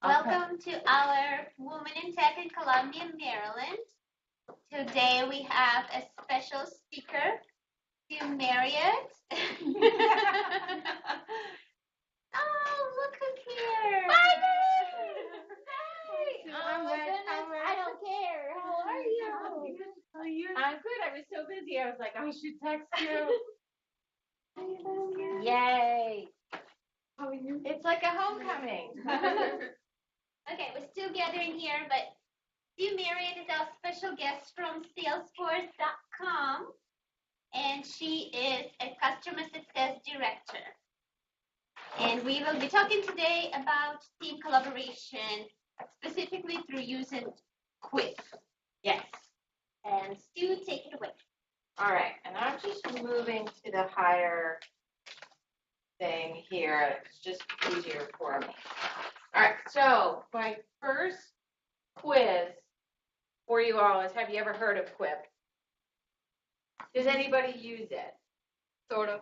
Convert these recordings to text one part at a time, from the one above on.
Welcome to our Women in Tech in Columbia, Maryland. Today we have a special speaker, Marryott. Oh, look who's here. Hi. Oh my goodness, I don't care. How are you? I'm good. I was so busy. I was like, I should text you. Yay. How are you? It's like a homecoming. Okay, we're still gathering here, but Marryott is our special guest from Salesforce.com, and she is a Customer Success Director. And we will be talking today about team collaboration, specifically through using Quip. Yes. And Stu, take it away. All right, and I'm just moving to the higher thing here. It's just easier for me. All right, so my first quiz for you all is, have you ever heard of Quip? Does anybody use it? Sort of.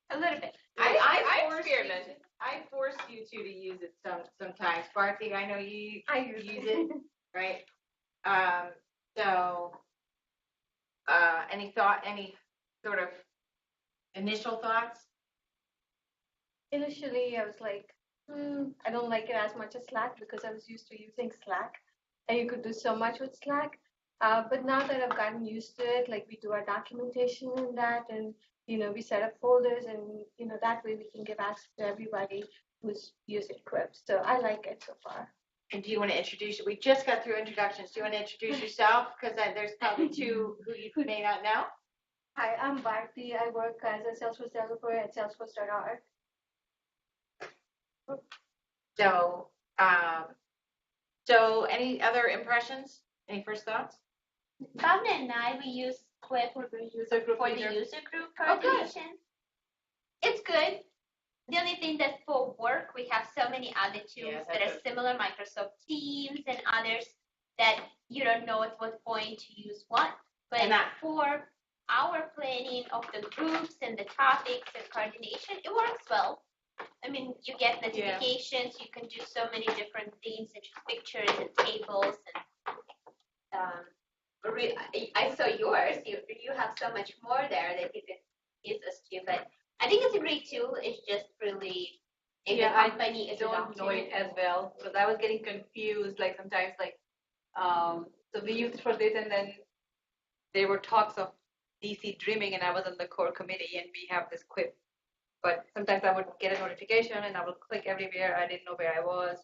A little bit. I forced you two to use it sometimes. Barty, I know you use it, right? So any sort of initial thoughts? Initially, I was like, I don't like it as much as Slack because I was used to using Slack, and you could do so much with Slack. But now that I've gotten used to it, like we do our documentation in that, and we set up folders, and that way we can give access to everybody who's using Quip. So I like it so far. And do you want to introduce you? We just got through introductions. Do you want to introduce yourself? Because there's probably two who you may not know. Hi, I'm Bharti. I work as a Salesforce developer at Salesforce.org. So any other impressions? Any first thoughts? Bhavna and I, we use Quip for the user group coordination. It's good. The only thing that for work, we have so many other tools that are similar, Microsoft Teams and others, that you don't know at what point to use what. But for our planning of the groups and the topics and coordination, it works well. I mean, you get notifications, you can do so many different things, such as pictures and tables. And I saw yours. You have so much more there that you can use us to. But I think it's a great tool. It's just really, if the company is don't know it as well. So I was getting confused, like sometimes, so we used it for this, and then there were talks of DC Dreaming, and I was on the core committee, and we have this Quip. But sometimes I would get a notification, and I would click everywhere. I didn't know where I was.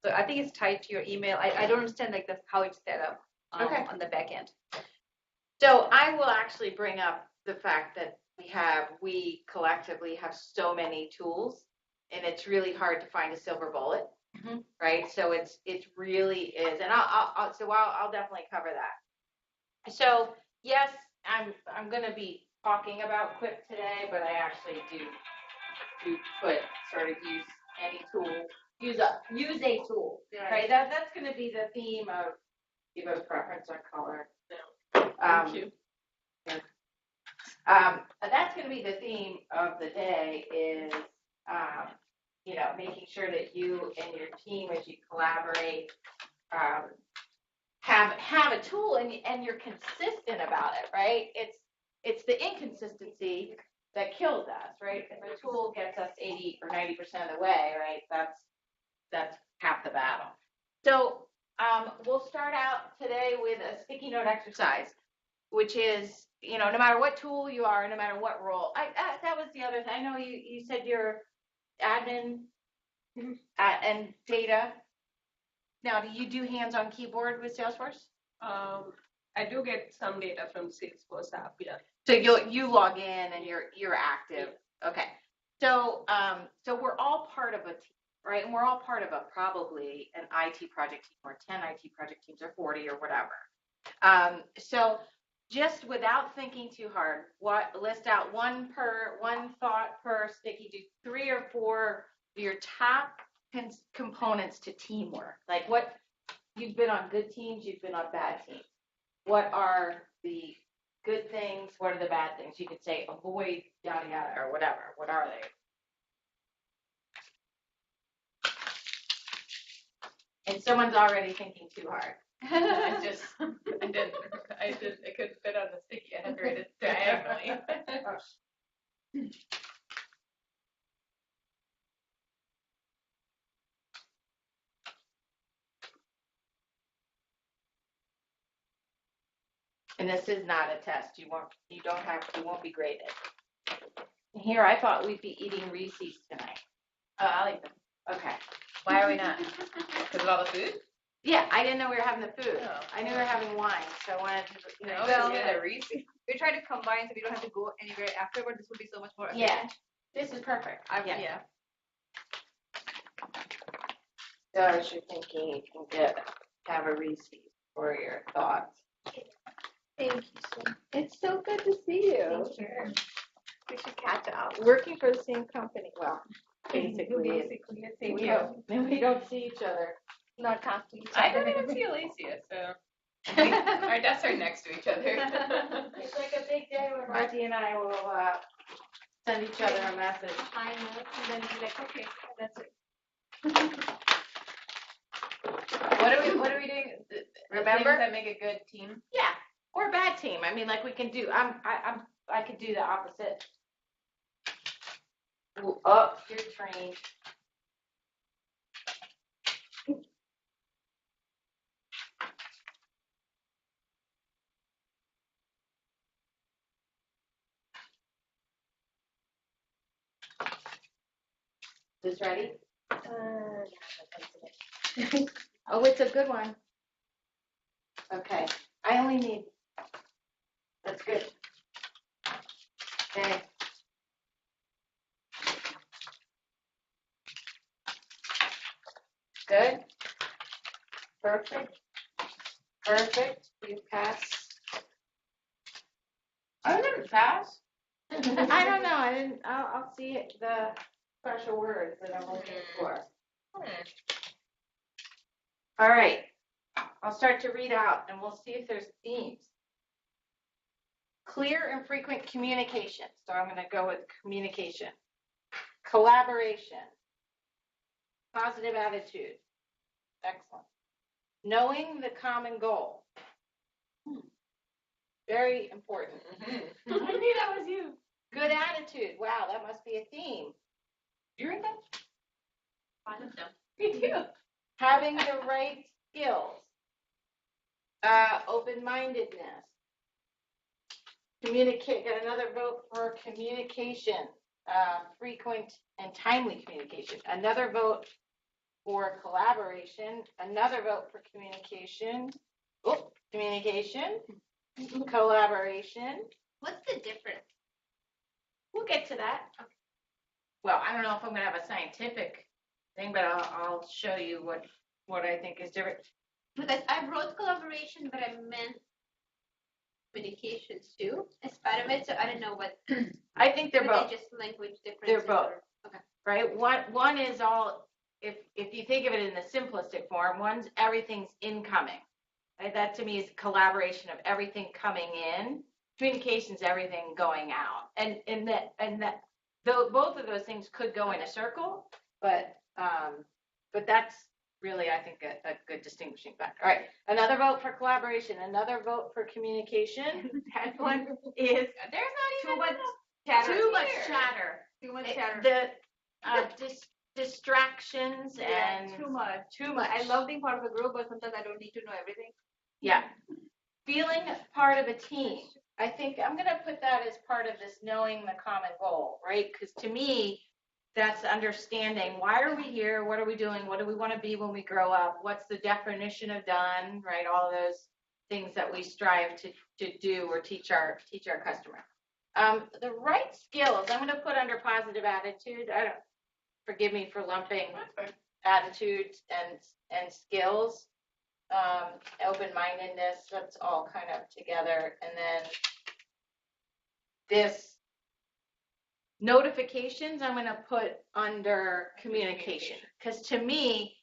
So I think it's tied to your email. I don't understand that's how it's set up on the back end. So I will actually bring up the fact that we collectively have so many tools, and it's really hard to find a silver bullet, right? So it really is, and I'll definitely cover that. So yes, I'm going to be talking about Quip today, but I actually do put sort of use any tool, use a tool, right? That's going to be the theme of, give a preference on color. Thank you. That's going to be the theme of the day is, making sure that you and your team, as you collaborate, have a tool and you're consistent about it, right? It's the inconsistency that kills us, right? If a tool gets us 80 or 90% of the way, right? That's half the battle. So we'll start out today with a sticky note exercise, which is, no matter what tool you are, no matter what role. That was the other thing. I know you said you're admin and data. Now, do you do hands-on keyboard with Salesforce? I do get some data from Salesforce app, yeah. So you log in and you're active. Okay. So we're all part of a team, right? And we're all part of probably an IT project team, or 10 IT project teams, or 40 or whatever. So just without thinking too hard, list out one thought per sticky. Do 3 or 4 of your top components to teamwork. Like, what you've been on good teams, you've been on bad teams. What are the good things? What are the bad things? You could say avoid, yada yada, or whatever. What are they? And someone's already thinking too hard. I couldn't fit on the sticky. I had to write it diagonally. And this is not a test. You won't be graded. And here, I thought we'd be eating Reese's tonight. Oh, I'll eat them. Okay. Why are we not? Because of all the food? Yeah, I didn't know we were having the food. Oh. I knew we were having wine, so I wanted to, Well, yeah, Reese. We try to combine so we don't have to go anywhere afterward. This would be so much more Yeah, efficient. this is perfect. Yeah. So as you're thinking, you can have a Reese's for your thoughts. Thank you so much. It's so good to see you. Thank you. We should catch up. Working for the same company. Well, basically, same we don't see each other. Not talk to each I other. don't even see Alicia, so our desks are next to each other. It's like a big day when Marty and I will send each other a message. I know. And then be like, okay, that's it. What are we doing? Remember? Things that make a good team? Yeah, or a bad team. I mean, like we can do. I could do the opposite. Ooh, oh, you're trained. This ready? Oh, it's a good one. Okay, I only need. That's good. Okay. Good. Perfect. Perfect. You pass. I didn't pass. I don't know. I didn't. I'll see it, the special words that I'm looking for. All right. I'll start to read out, and we'll see if there's themes. Clear and frequent communication. So I'm going to go with communication. Collaboration. Positive attitude. Excellent. Knowing the common goal. Very important. I knew that was you. Good attitude. Wow, that must be a theme. You read that? One of them. Me too. Having the right skills. Open-mindedness. Communicate. Got another vote for communication. Frequent and timely communication. Another vote for collaboration. Another vote for communication. Oh, communication. Collaboration. What's the difference? We'll get to that. Well, I don't know if I'm going to have a scientific thing, but I'll show you what I think is different. Because I wrote collaboration, but I meant communications too as part of it. So I don't know what. I think they're both. They just language differences. They're both. Okay. Right? One is all, if you think of it in the simplistic form, one's everything's incoming. Right? That to me is collaboration of everything coming in. Communication's everything going out. And that though both of those things could go in a circle, but that's really, I think, a good distinguishing factor. All right, another vote for collaboration, another vote for communication. That one is There's not Too much chatter. too much here. chatter. Too much chatter. The distractions and too much. Too much. I love being part of a group, but sometimes I don't need to know everything. Yeah. Feeling part of a team. I think I'm going to put that as part of this knowing the common goal, right? Because to me, that's understanding why are we here? What are we doing? What do we want to be when we grow up? What's the definition of done, right? All of those things that we strive to do or teach our customer. The right skills, I'm going to put under positive attitude. Forgive me for lumping attitudes and skills. Open-mindedness, that's all kind of together. And then this notifications, I'm going to put under communication. Because to me,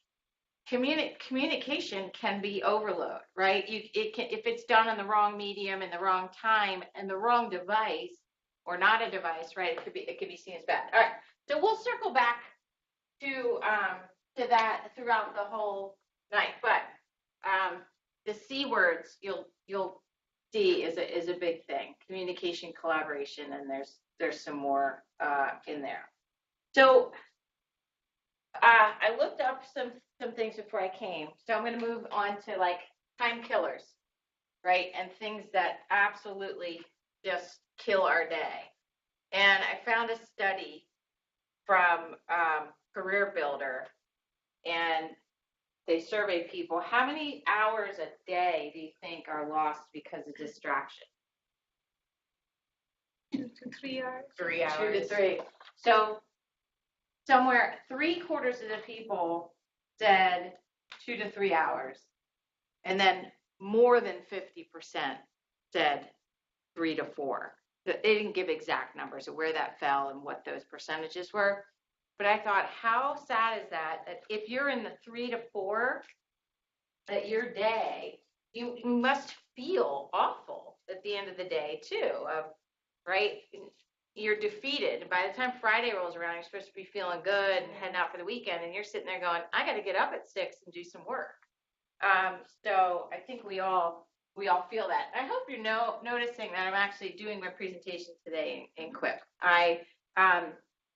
communication can be overload, right? If it's done in the wrong medium, in the wrong time, and the wrong device, or not a device, right? It could be seen as bad. All right, so we'll circle back to that throughout the whole Nice, but the C words you'll see is a big thing. Communication, collaboration, and there's some more in there. So I looked up some things before I came. So I'm going to move on to like time killers, right? And things that absolutely just kill our day. And I found a study from Career Builder, and they surveyed people. How many hours a day do you think are lost because of distraction? 2 to 3 hours. 3 hours. 2 to 3. So somewhere 3/4 of the people said 2 to 3 hours, and then more than 50% said 3 to 4. They didn't give exact numbers of where that fell and what those percentages were. But I thought, how sad is that if you're in the 3 to 4, that your day, you must feel awful at the end of the day too, right? You're defeated. By the time Friday rolls around, you're supposed to be feeling good and heading out for the weekend, and you're sitting there going, I got to get up at 6 and do some work. So I think we all feel that. I hope you're noticing that I'm actually doing my presentation today in Quip.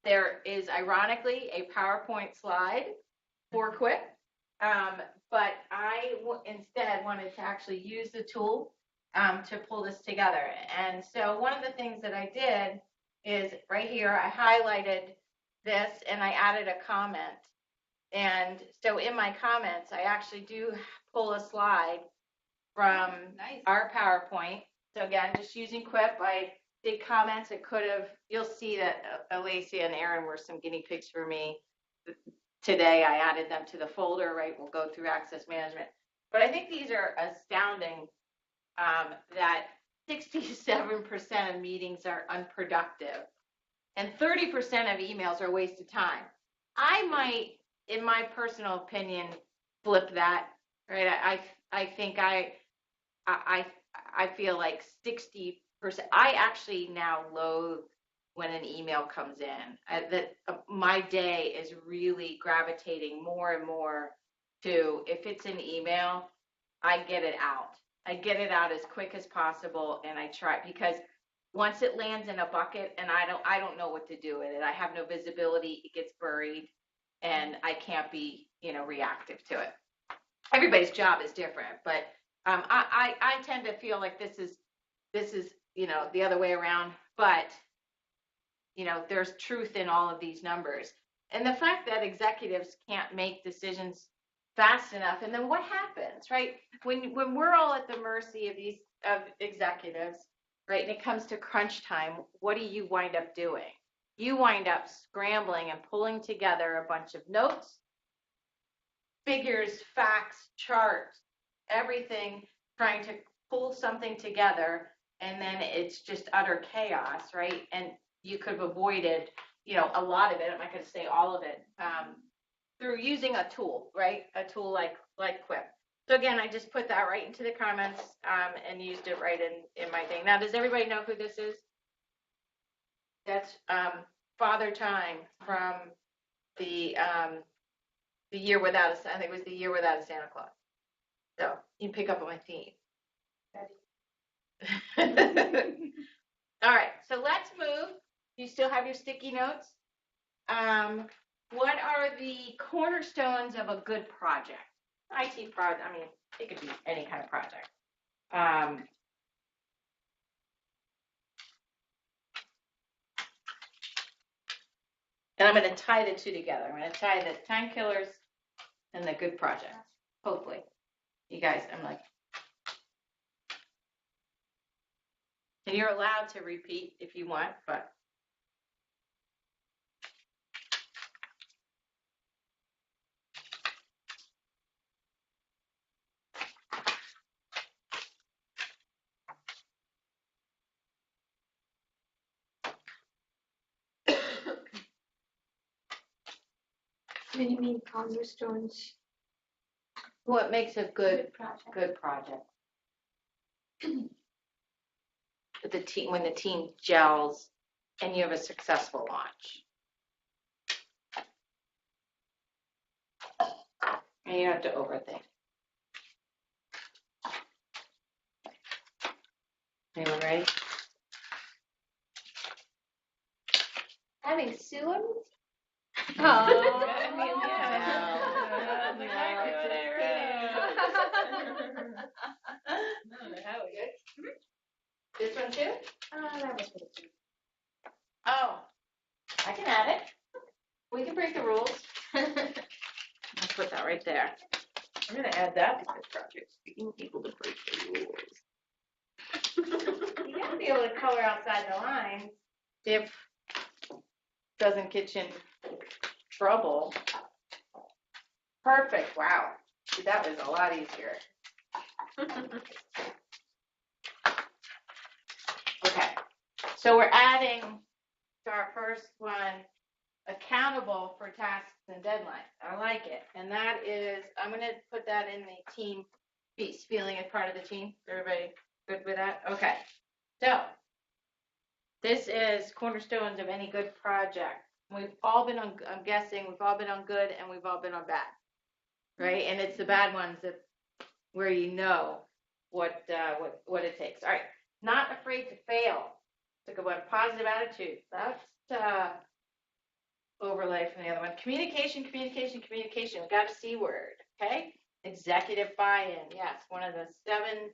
There is ironically a PowerPoint slide for Quip, but I instead wanted to actually use the tool to pull this together. And so one of the things that I did is right here, I highlighted this and I added a comment. And so in my comments, I actually do pull a slide from our PowerPoint. So again, just using Quip, I did comments. It could have, you'll see that Alacia and Aaron were some guinea pigs for me. Today, I added them to the folder, right? We'll go through access management. But I think these are astounding that 67% of meetings are unproductive and 30% of emails are a waste of time. I might, in my personal opinion, flip that, right? I think I feel like 60%. I actually now loathe when an email comes in. That my day is really gravitating more and more to, if it's an email, I get it out. I get it out as quick as possible, and I try, because once it lands in a bucket and I don't know what to do with it. I have no visibility. It gets buried, and I can't be reactive to it. Everybody's job is different, but I tend to feel like this is the other way around. But there's truth in all of these numbers, and the fact that executives can't make decisions fast enough, and then what happens, right? When we're all at the mercy of executives, right? And it comes to crunch time, what do you wind up doing? You wind up scrambling and pulling together a bunch of notes, figures, facts, charts, everything, trying to pull something together, and then it's just utter chaos, right? And you could have avoided, a lot of it. I'm not going to say all of it, through using a tool, right? A tool like Quip. So again, I just put that right into the comments and used it right in my thing. Now, does everybody know who this is? That's Father Time from the Year Without I think it was the Year Without a Santa Claus. So you pick up on my theme. All right, so let's move. You still have your sticky notes? What are the cornerstones of a good project? IT project, I mean, it could be any kind of project. And I'm going to tie the two together. I'm going to tie the time killers and the good projects, hopefully. You guys, I'm like, and you're allowed to repeat if you want, but. What do you mean cornerstones? What makes a good project? The team, when the team gels and you have a successful launch. And you don't have to overthink. Anyone ready? Having sewer? Oh, This one too? that was pretty cute. Oh, I can add it. We can break the rules. I'll put that right there. I'm gonna add that to this project. Being able to break the rules. You gotta be able to color outside the lines if doesn't get you in trouble. Perfect. Wow. See, that was a lot easier. Okay. So we're adding to our first one, accountable for tasks and deadlines. I like it. And that is, I'm going to put that in the team piece, feeling as part of the team. Everybody good with that? Okay. So this is cornerstones of any good project. We've all been on, I'm guessing, we've all been on good and we've all been on bad, right? And it's the bad ones that where you know what it takes. All right. Not afraid to fail. It's a good one. Positive attitude. That's overlay from the other one. Communication. We got a C word. Okay. Executive buy-in. Yes, one of the seven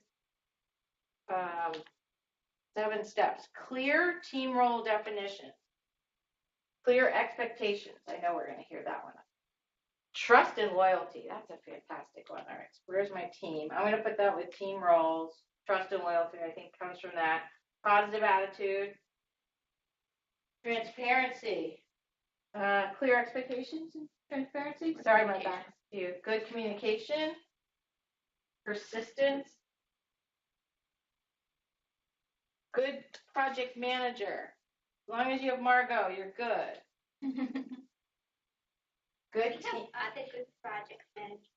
steps. Clear team role definition. Clear expectations. I know we're going to hear that one. Trust and loyalty. That's a fantastic one. All right. So where's my team? I'm going to put that with team roles. Trust and loyalty, I think, comes from that. Positive attitude. Transparency. Clear expectations and transparency. Sorry, my back to you. Good communication. Persistence. Good project manager. As long as you have Margot, you're good. Good We team. have other good project managers.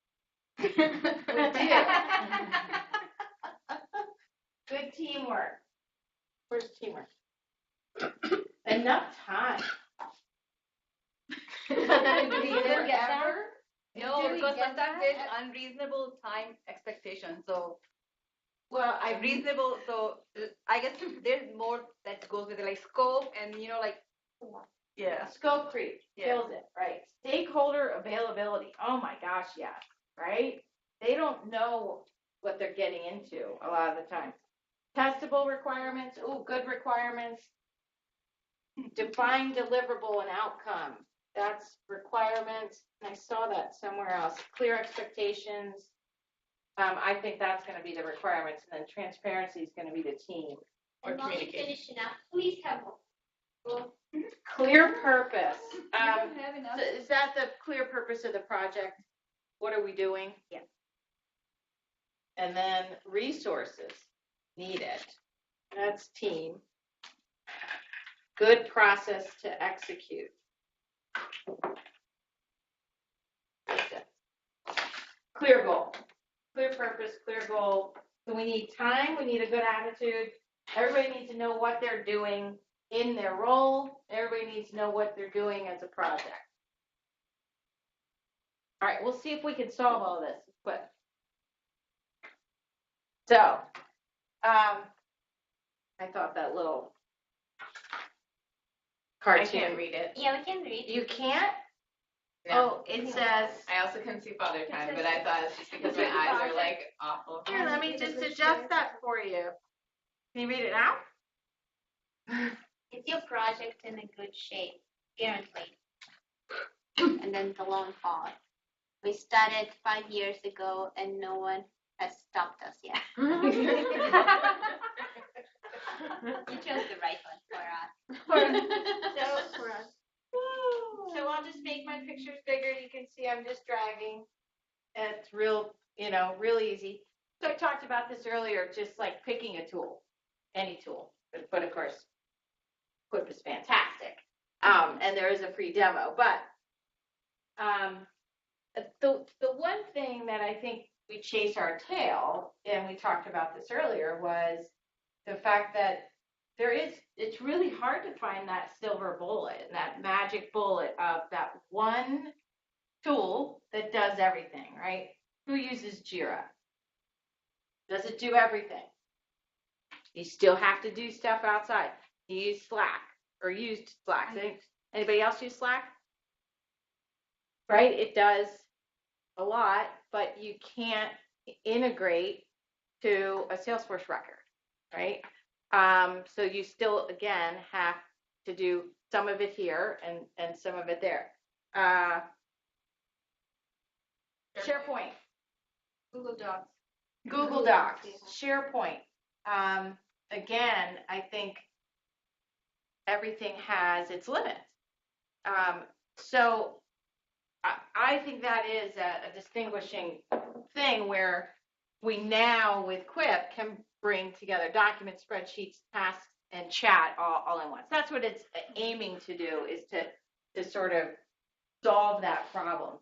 We do. Good teamwork. Where's teamwork? Enough time. Did you get that? ever? No, Did we because get sometimes that? there's unreasonable time expectations. So Well, reasonable. So I guess there's more that goes with it, like scope and like yeah. Scope creep kills it, right? Stakeholder availability. Oh my gosh, yes, right? They don't know what they're getting into a lot of the time. Testable requirements. Oh, good requirements. Define deliverable and outcome. That's requirements. And I saw that somewhere else. Clear expectations. I think that's going to be the requirements, and then transparency is going to be the team. And while you're finishing up, please have well, Clear purpose. Have enough. So is that the clear purpose of the project? What are we doing? Yeah. And then resources needed. That's team. Good process to execute. Clear goal. Clear purpose, clear goal. So we need time, we need a good attitude. Everybody needs to know what they're doing in their role. Everybody needs to know what they're doing as a project. All right, we'll see if we can solve all this. But so, I thought that little cartoon. I can't read it. yeah, we can read. You can't? No. Oh, it says. I also couldn't see Father Time, but I thought it's just because my eyes are like awful. Here, let me just adjust that for you. Can you read it now? Is your project in a good shape? Currently. And then the long pause. We started 5 years ago and no one has stopped us yet. You chose the right one for us. So I'll just make my pictures bigger. You can see I'm just dragging. It's real, real easy. So I talked about this earlier, just like picking a tool, any tool. But of course, Quip is fantastic. And there is a free demo. But the one thing that I think we chase our tail, and we talked about this earlier, was the fact that it's really hard to find that silver bullet, that magic bullet of that one tool that that does everything, right? Who uses Jira? Does it do everything? You still have to do stuff outside. You use Slack or used Slack. Anybody else use Slack? Right? It does a lot, but you can't integrate to a Salesforce record, right? So you still, again, have to do some of it here and some of it there. SharePoint. Google Docs. Google Docs, SharePoint. Again, I think everything has its limits. So I think that is a distinguishing thing where we now with Quip can bring together documents, spreadsheets, tasks, and chat all in one. So that's what it's aiming to do, is to sort of solve that problem.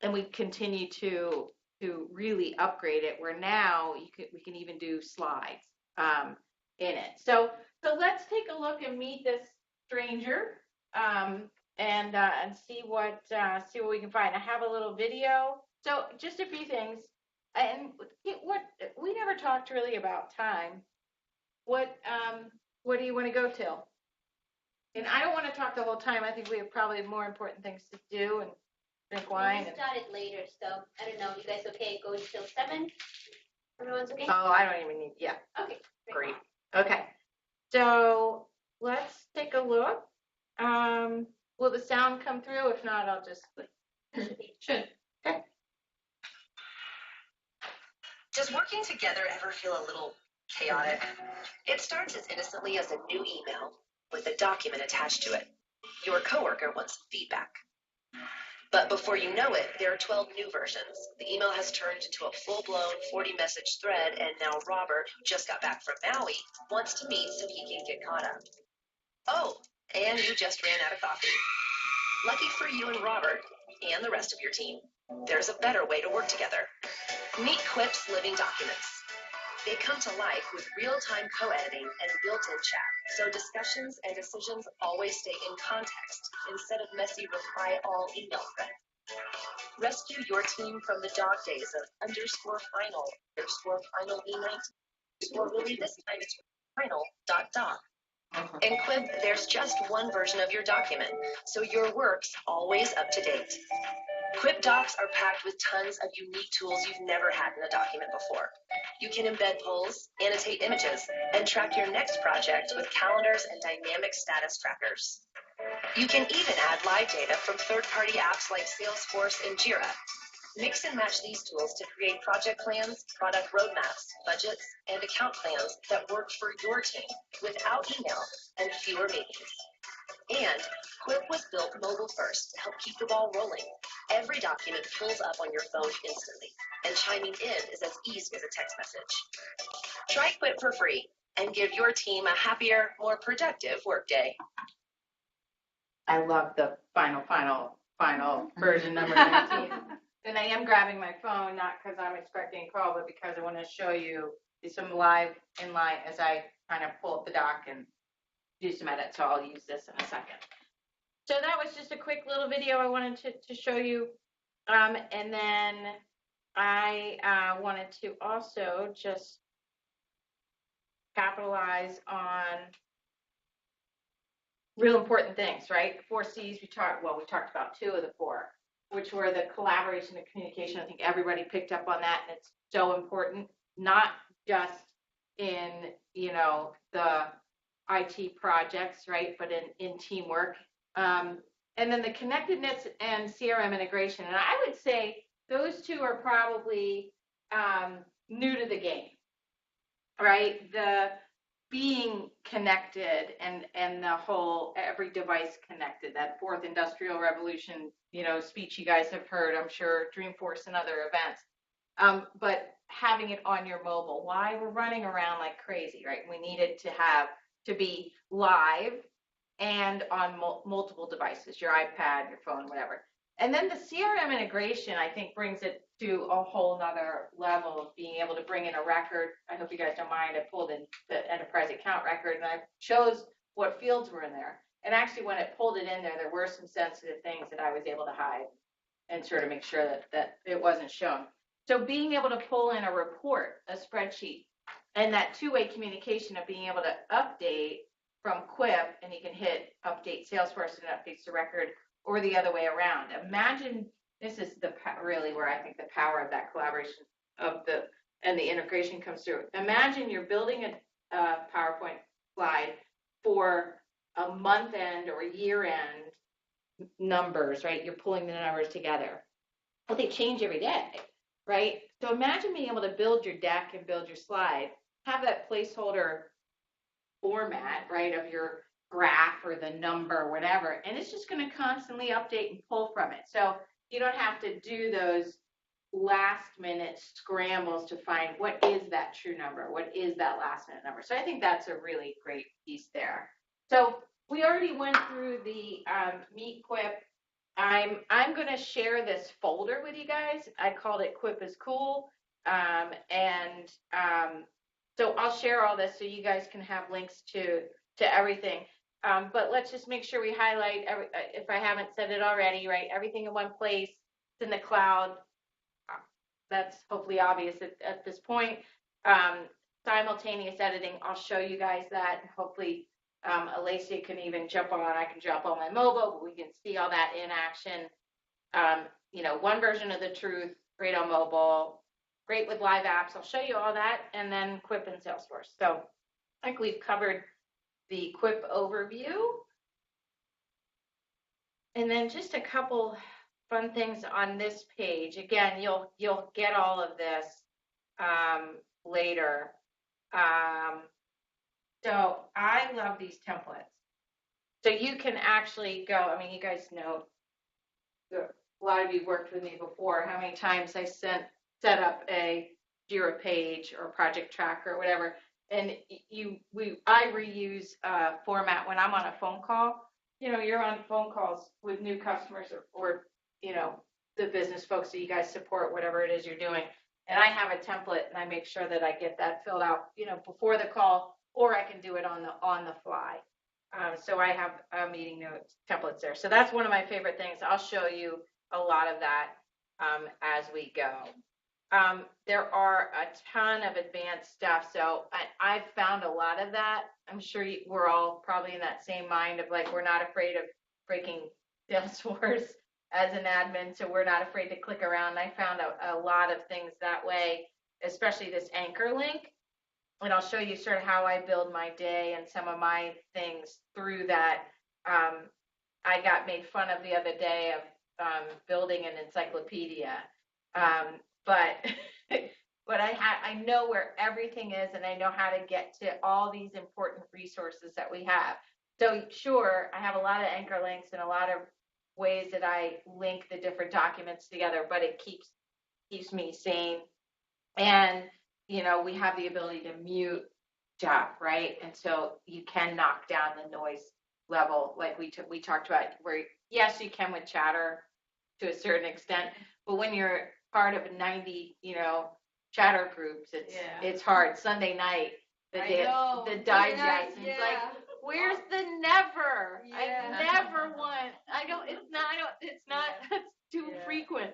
And we continue to really upgrade it, where now we can even do slides in it. So let's take a look and meet this stranger and see what we can find. I have a little video. So just a few things. And what we never talked really about time. What do you want to go till? And I don't want to talk the whole time. I think we have probably more important things to do and drink wine. We started later, so I don't know. You guys okay? Go until 7? Everyone's okay? Oh, I don't even need. Yeah. Okay. Great. Okay. So let's take a look. Will the sound come through? If not, I'll just. Should. Okay. Does working together ever feel a little chaotic? It starts as innocently as a new email with a document attached to it. Your coworker wants feedback. But before you know it, there are 12 new versions. The email has turned into a full-blown 40-message thread, and now Robert, who just got back from Maui, wants to meet so he can get caught up. Oh, and you just ran out of coffee. Lucky for you and Robert, and the rest of your team, there's a better way to work together. Meet Quip's living documents. They come to life with real-time co-editing and built-in chat, so discussions and decisions always stay in context instead of messy reply-all email threads. Rescue your team from the dog days of _final E19, or really this time it's final ... In Quip, there's just one version of your document, so your work's always up to date. Quip docs are packed with tons of unique tools you've never had in a document before. You can embed polls, annotate images, and track your next project with calendars and dynamic status trackers. You can even add live data from third-party apps like Salesforce and Jira. Mix and match these tools to create project plans, product roadmaps, budgets, and account plans that work for your team without email and fewer meetings. And Quip was built mobile first to help keep the ball rolling. Every document pulls up on your phone instantly, and chiming in is as easy as a text message. Try Quip for free and give your team a happier, more productive workday. I love the final version number 19. And I am grabbing my phone, not because I'm expecting a call, but because I want to show you some live inline as I kind of pull up the doc and do some edits. So I'll use this in a second. So that was just a quick little video I wanted to show you. And then I wanted to also just capitalize on real important things, right? The 4 C's we talked about 2 of the 4, which were the collaboration and communication. I think everybody picked up on that, and it's so important, not just in, the IT projects, right, but in teamwork. And then the connectedness and CRM integration. And I would say those 2 are probably new to the game, right? The being connected and the whole every device connected, that 4th industrial revolution, speech you guys have heard, I'm sure, Dreamforce and other events. But having it on your mobile, why we're running around like crazy, right? We need it to be live and on multiple devices, your iPad, your phone, whatever. And then the CRM integration, I think, brings it to a whole nother level of being able to bring in a record. I hope you guys don't mind. I pulled in the enterprise account record, and I chose what fields were in there. And actually, when it pulled it in there were some sensitive things that I was able to hide and sort of make sure that it wasn't shown. So being able to pull in a report, a spreadsheet, and that two-way communication of being able to update from Quip, and you can hit update Salesforce and it updates the record, or the other way around. Imagine, this is really where I think the power of that collaboration and the integration comes through. Imagine you're building a PowerPoint slide for a month end or year end numbers, right? You're pulling the numbers together. Well, they change every day, right? So imagine being able to build your deck and build your slide, have that placeholder format, right, of your graph or the number or whatever, and it's just going to constantly update and pull from it. So you don't have to do those last minute scrambles to find what is that true number, what is that last minute number. So I think that's a really great piece there. So we already went through the Meet Quip. I'm going to share this folder with you guys. I called it Quip is Cool. So I'll share all this so you guys can have links to everything. But let's just make sure we highlight, if I haven't said it already, right, everything in one place. It's in the cloud. That's hopefully obvious at this point. Simultaneous editing, I'll show you guys that. Hopefully Alacia can even jump on. I can jump on my mobile, but we can see all that in action. One version of the truth, great on mobile, great with live apps. I'll show you all that, and then Quip and Salesforce. So I think we've covered the Quip overview. And then just a couple fun things on this page. Again, you'll get all of this later. So I love these templates. So you can actually go, I mean, you guys know, a lot of you worked with me before, how many times I set up a Jira page or project tracker or whatever, and I reuse format when I'm on a phone call. You're on phone calls with new customers or the business folks that you guys support, whatever it is you're doing. And I have a template, and I make sure that I get that filled out, before the call, or I can do it on the fly. So I have meeting notes templates there. So that's one of my favorite things. I'll show you a lot of that as we go. There are a ton of advanced stuff. So I've found a lot of that. I'm sure we're all probably in that same mind of like, we're not afraid of breaking Salesforce as an admin, so we're not afraid to click around. I found a lot of things that way, especially this anchor link. And I'll show you sort of how I build my day and some of my things through that. I got made fun of the other day of building an encyclopedia, but I know where everything is, and I know how to get to all these important resources that we have. So sure, I have a lot of anchor links and a lot of ways that I link the different documents together, but it keeps me sane. And we have the ability to mute stuff, right? And so you can knock down the noise level, like we talked about, where yes, you can with chatter to a certain extent, but when you're part of 90, chatter groups, it's hard. Sunday night, the digest, and it's like, where's the never? Yeah. I never want. It's too frequent.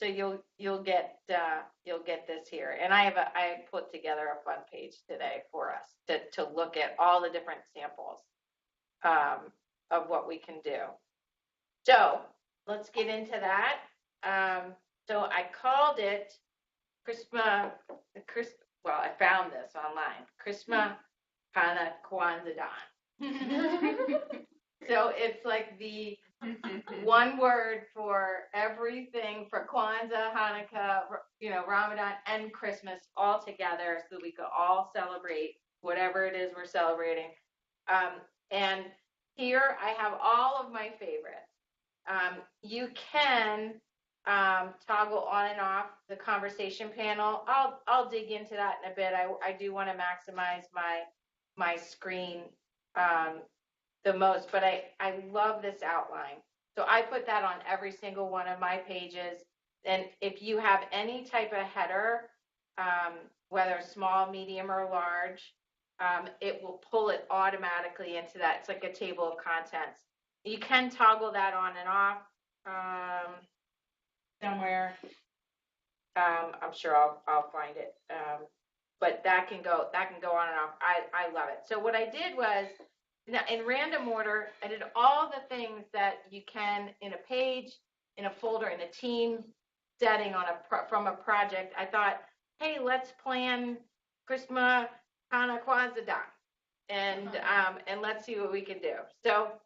So you'll get this here, and I put together a fun page today for us to look at all the different samples of what we can do. So let's get into that. So I called it well, I found this online, Christmas Hana Kwanzaa. So it's like the one word for everything for Kwanzaa, Hanukkah, Ramadan, and Christmas all together, so that we could all celebrate whatever it is we're celebrating. And here I have all of my favorites. You can toggle on and off the conversation panel. I'll dig into that in a bit. I do want to maximize my screen the most, but I love this outline. So I put that on every single one of my pages. And if you have any type of header, whether small, medium, or large, it will pull it automatically into that. It's like a table of contents. You can toggle that on and off somewhere. I'm sure I'll find it. But that can go on and off. I love it. So what I did was, in random order, I did all the things that you can in a page, in a folder, in a team setting from a project. I thought, hey, let's plan Christmas Hana Kwanzaa, and let's see what we can do. So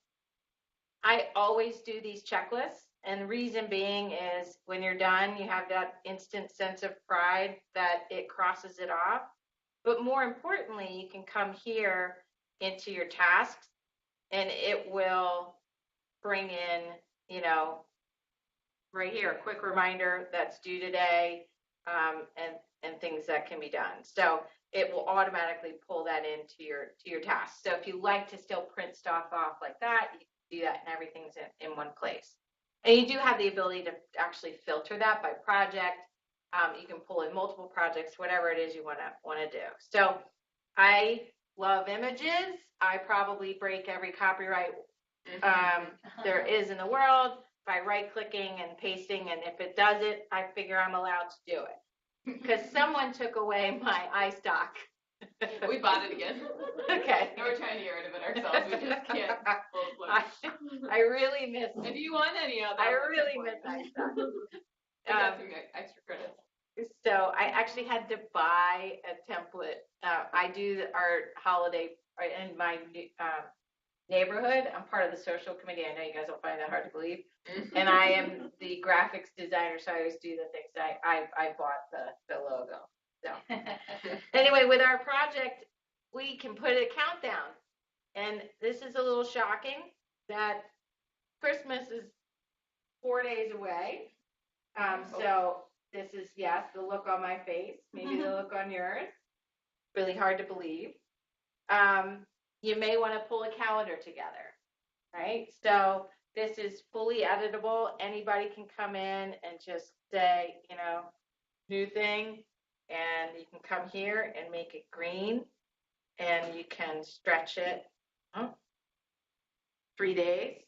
I always do these checklists, and the reason being is when you're done, you have that instant sense of pride that it crosses it off. But more importantly, you can come here into your tasks, and it will bring in, right here, a quick reminder that's due today, and things that can be done. So it will automatically pull that into your tasks. So if you like to still print stuff off like that, you can do that, and everything's in one place. And you do have the ability to actually filter that by project. You can pull in multiple projects, whatever it is you want to do. So I love images. I probably break every copyright there is in the world by right-clicking and pasting, and if it does it, I figure I'm allowed to do it. Because someone took away my iStock. We bought it again. Okay. And we're trying to get rid of it ourselves. We just can't. I really miss it. If you want any other, I really miss iStock. We got some extra credits. So I actually had to buy a template. I do our holiday in my neighborhood. I'm part of the social committee. I know you guys will find that hard to believe. And I am the graphics designer, so I always do the things. I bought the logo. So anyway, with our project, we can put a countdown. And this is a little shocking that Christmas is 4 days away. So this is, yes, the look on my face, maybe the look on yours. Really hard to believe. You may want to pull a calendar together, right? So this is fully editable. Anybody can come in and just say, new thing, and you can come here and make it green, and you can stretch it 3 days,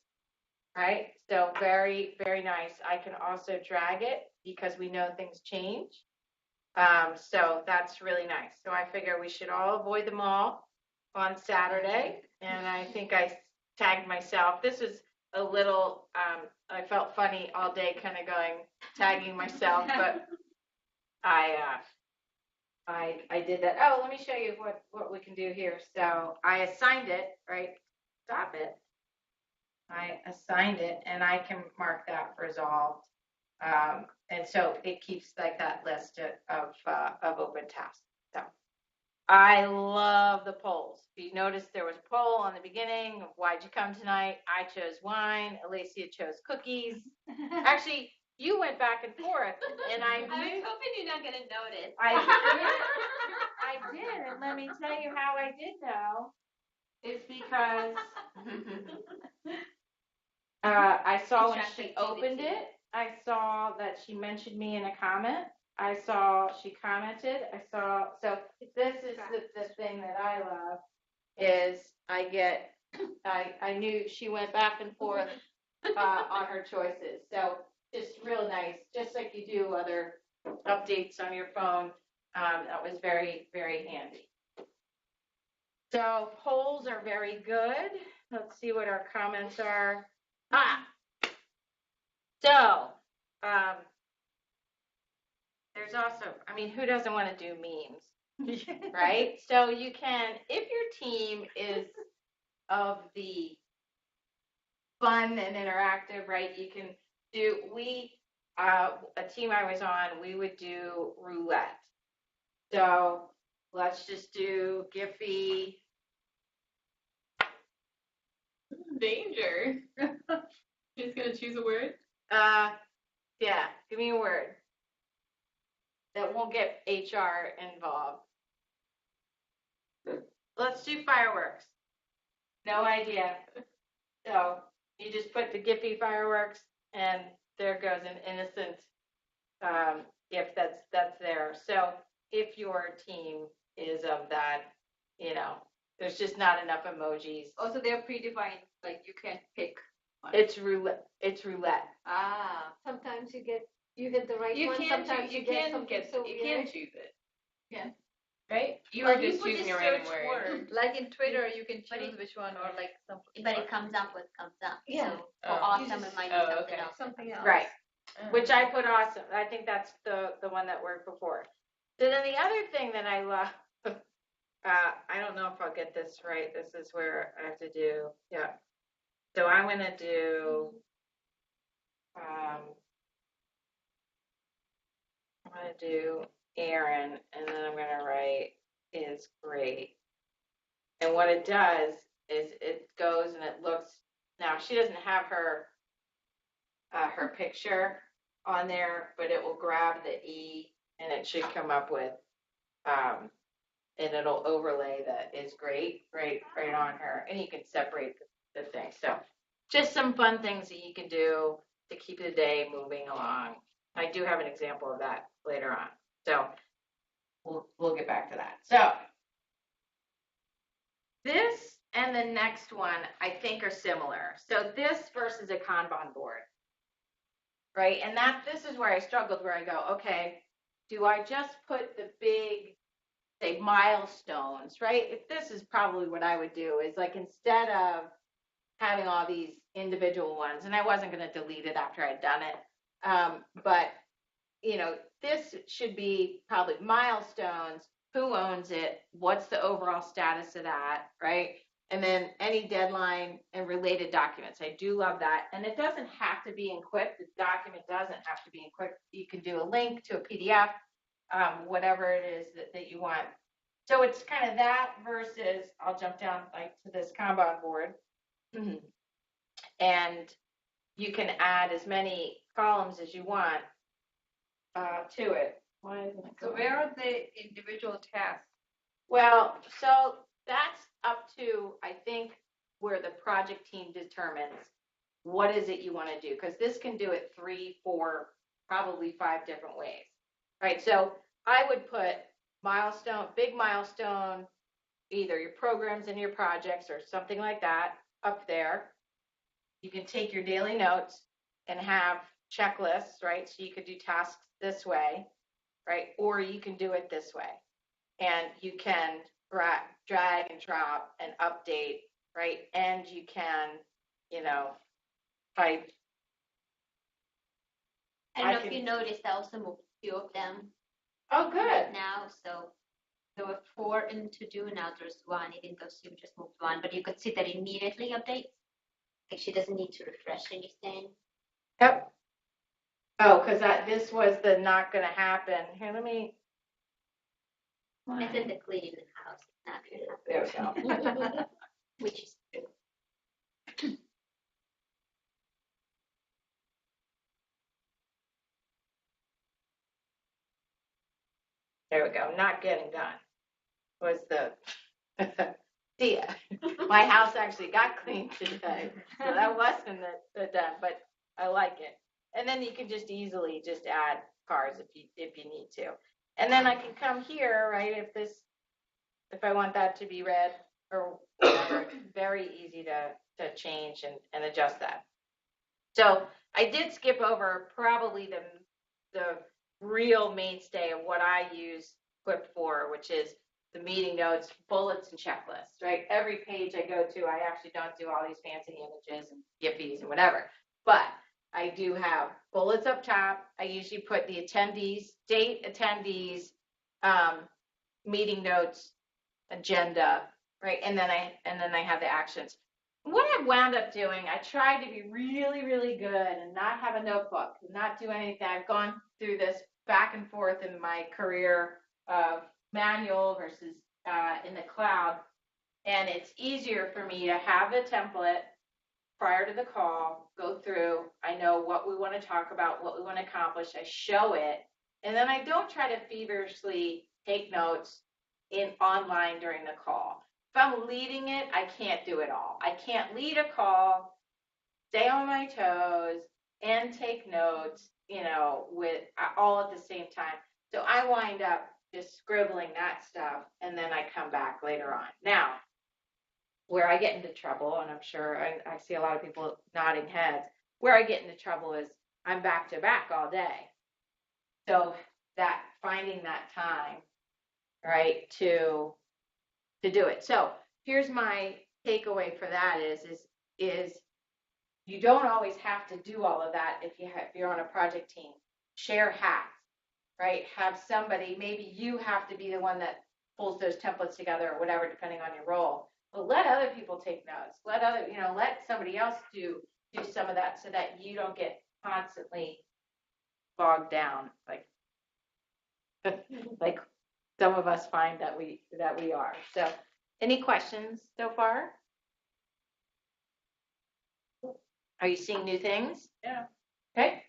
right? So very, very nice. I can also drag it because we know things change. So that's really nice. So I figure we should all avoid the mall on Saturday, and I think I tagged myself. This is a little, I felt funny all day kind of tagging myself, but I did that. Oh, let me show you what we can do here. So I assigned it, right? Stop it. I assigned it, and I can mark that resolved. And so it keeps like that list of open tasks. So I love the polls. If you notice, there was a poll on the beginning of why'd you come tonight? I chose wine. Alicia chose cookies. Actually, you went back and forth, and I was hoping you're not going to notice. I did, and let me tell you how I did know. It's because I saw when she opened it, I saw that she mentioned me in a comment. I saw she commented. So this is the thing that I love is I knew she went back and forth on her choices. So just real nice, just like you do other updates on your phone. That was very, very handy. So polls are very good. Let's see what our comments are. So there's also, who doesn't want to do memes, right? So you can, if your team is of the fun and interactive, right, you can do, a team I was on, we would do roulette. So let's just do Giphy. Danger. You're just going to choose a word? Yeah, give me a word that won't get HR involved. Let's do fireworks. No idea. So you just put the Giphy fireworks, and there goes an innocent gift that's there. So if your team is of that, there's just not enough emojis. Also, they're predefined, like you can't pick It's roulette. It's roulette. Ah. Sometimes you get the right You one. can Sometimes you get something so you weird. can choose it. Yeah. Right? You Well, are you just put choosing the a random search word. Like in Twitter, you can But choose which one, or like some. But it comes up what comes up. Yeah. So for Oh. awesome, it might be something okay. else. Something else. Right. Which I put awesome. I think that's the one that worked before. So then the other thing that I love, I don't know if I'll get this right. This is where I have to do, yeah. So I'm going to do, I'm going to do Aaron, and then I'm going to write is great. And what it does is it goes and it looks, now she doesn't have her picture on there, but it will grab the E and it should come up with, and it'll overlay that is great right on her, and you can separate the thing. So just some fun things that you can do to keep the day moving along. I do have an example of that later on. So we'll get back to that. So this and the next one I think are similar. So this versus a Kanban board, right? And this is where I struggled, where I go, okay, do I just put the big, say, milestones, right? If this is probably what I would do, is like, instead of having all these individual ones, and I wasn't going to delete it after I'd done it, but this should be probably milestones, who owns it, what's the overall status of that, right? And then any deadline and related documents. I do love that. And it doesn't have to be in Quip. The document doesn't have to be in Quip. You can do a link to a PDF, whatever it is that you want. So it's kind of that versus, I'll jump down like to this Kanban board. And you can add as many columns as you want to it. Why isn't it So going? where are the individual tasks? Well, so that's up to, I think, where the project team determines what is it you want to do, because this can do it 3, 4, probably 5 different ways, right? So I would put milestone, big milestone, either your programs and your projects or something like that up there. You can take your daily notes and have checklists, right? So you could do tasks this way, right? Or you can do it this way. And you can drag and drop and update, right? And you can, type. I don't know if you noticed, I also moved a few of them Oh, good. right now. So there were 4 in to do, now there's 1, even though you just moved 1. But you could see that it immediately updates. Like she doesn't need to refresh anything. Yep. Oh, because this was the not going to happen. Here, let me. It's in the cleaning the house. It's not going to There we go. happen. Which is true. There we go. Not getting done was the. See, my house actually got cleaned today, so that wasn't the done, but I like it. And then you can just easily just add cars if you need to. And then I can come here, right? If I want that to be red or whatever, it's very easy to change and adjust that. So I did skip over probably the real mainstay of what I use Quip for, which is the meeting notes, bullets, and checklists, right? Every page I go to, I actually don't do all these fancy images and Giphies and whatever, but I do have bullets up top. I usually put the attendees, date, attendees, meeting notes, agenda, right? And then I have the actions. What I wound up doing, I tried to be really, really good and not have a notebook, not do anything. I've gone through this back and forth in my career of manual versus in the cloud, and it's easier for me to have the template prior to the call, go through. I know what we want to talk about, what we want to accomplish. I show it, and then I don't try to feverishly take notes online during the call. If I'm leading it, I can't do it all. I can't lead a call, stay on my toes, and take notes, with all at the same time. So I wind up just scribbling that stuff, and then I come back later on. Now, where I get into trouble, and I'm sure I see a lot of people nodding heads, where I get into trouble is I'm back to back all day. So that finding that time, right, to do it. So here's my takeaway for that is you don't always have to do all of that if you're on a project team. Share hacks, right? Have somebody, maybe you have to be the one that pulls those templates together or whatever, depending on your role. But let other people take notes. Let somebody else do some of that so that you don't get constantly bogged down like some of us find that we are. So, any questions so far? Are you seeing new things? Yeah. Okay.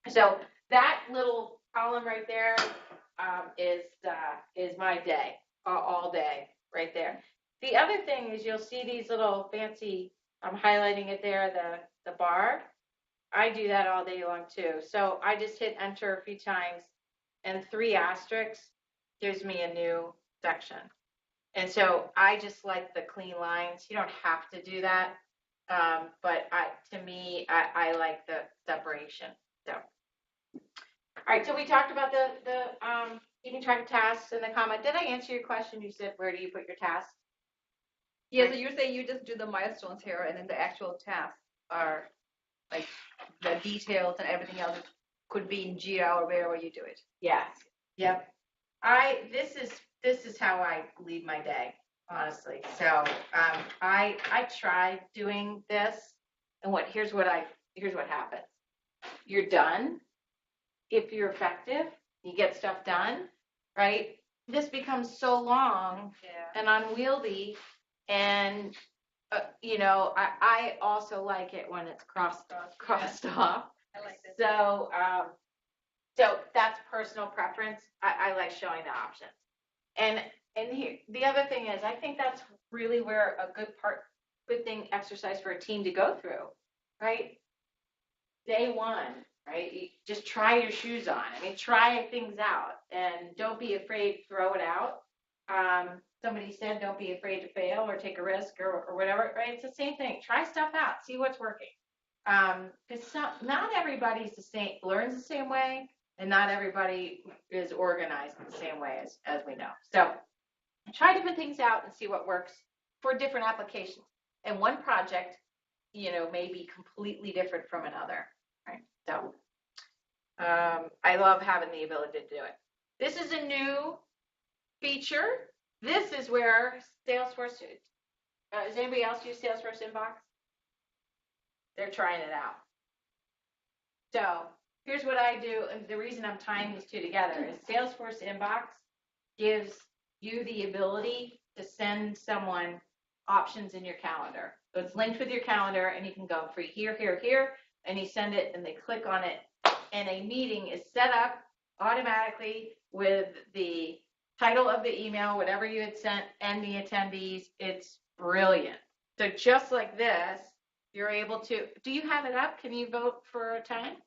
So that little column right there is my day, all day, right there. The other thing is you'll see these little fancy, I'm highlighting it there, the bar. I do that all day long too. So I just hit enter a few times, and 3 asterisks gives me a new section. And so I just like the clean lines. You don't have to do that, but to me, I like the separation. So, all right. So we talked about the keeping track of tasks and the comment. Did I answer your question? You said, where do you put your tasks? Yeah, so you're saying you just do the milestones here, and then the actual tasks are like the details and everything else could be in Jira or wherever you do it. Yes. Yep. This is how I lead my day, honestly. So I try doing this, and here's what happens. You're done. If you're effective, you get stuff done, right? This becomes so long and unwieldy, and I also like it when it's crossed off. I like that. So that's personal preference. I like showing the options. And here, the other thing is, I think that's really where a good thing exercise for a team to go through, right? Day one, right? You just try your shoes on. I mean, try things out, and don't be afraid to throw it out. Somebody said, don't be afraid to fail or take a risk or whatever, right? It's the same thing. Try stuff out, see what's working. Because not everybody's the same, learns the same way, and not everybody is organized the same way as we know. So try different things out and see what works for different applications. And one project, may be completely different from another, right? So I love having the ability to do it. This is a new feature. This is where Salesforce, does anybody else use Salesforce Inbox? They're trying it out. So here's what I do, and the reason I'm tying these two together is Salesforce Inbox gives you the ability to send someone options in your calendar. So it's linked with your calendar, and you can go for here, and you send it, and they click on it, and a meeting is set up automatically with the title of the email, whatever you had sent, and the attendees. It's brilliant. So just like this, you're able to, do you have it up? Can you vote for a time?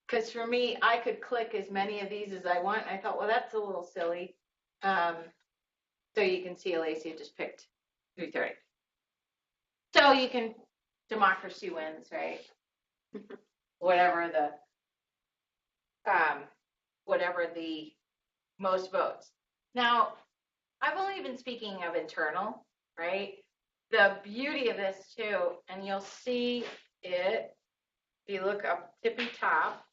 Because for me, I could click as many of these as I want. I thought, well, that's a little silly. So you can see Alacia just picked 3:30. So you can, democracy wins, right? whatever the most votes. Now, I've only been speaking of internal, right? The beauty of this too, and you'll see it if you look up tippy top.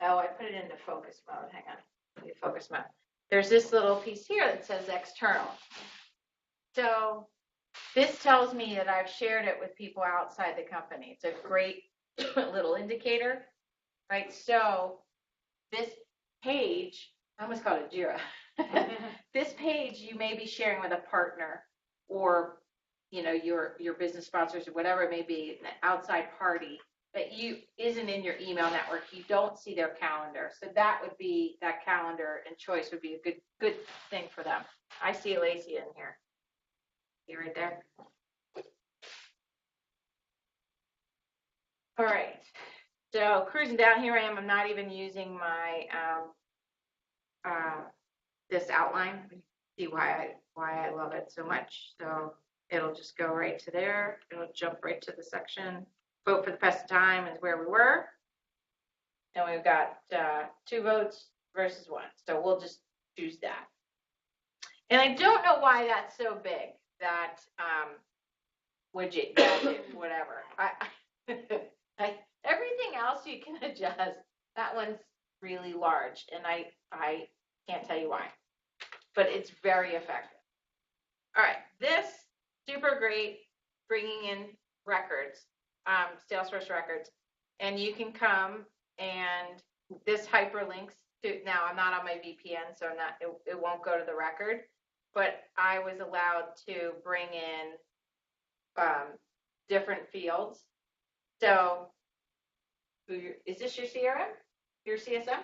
Oh, I put it into focus mode. Hang on, focus mode. There's this little piece here that says external. So this tells me that I've shared it with people outside the company. It's a great little indicator, right? So this page, I almost called it Jira. This page you may be sharing with a partner or your business sponsors or whatever it may be, an outside party that isn't in your email network. You don't see their calendar. So that calendar and choice would be a good thing for them. I see Alacia in here. You right there? All right. So cruising down, here I am. I'm not even using my this outline. See why I love it so much. So it'll just go right to there. It'll jump right to the section. Vote for the best time is where we were. And we've got 2 votes versus 1. So we'll just choose that. And I don't know why that's so big, that widget, gadget, whatever. Everything else you can adjust. That one's really large, and I can't tell you why. But it's very effective. All right, this super great, bringing in records, Salesforce records, and you can come and this hyperlinks to. Now I'm not on my VPN, so it won't go to the record, but I was allowed to bring in different fields. So, is this your CRM? Your CSM?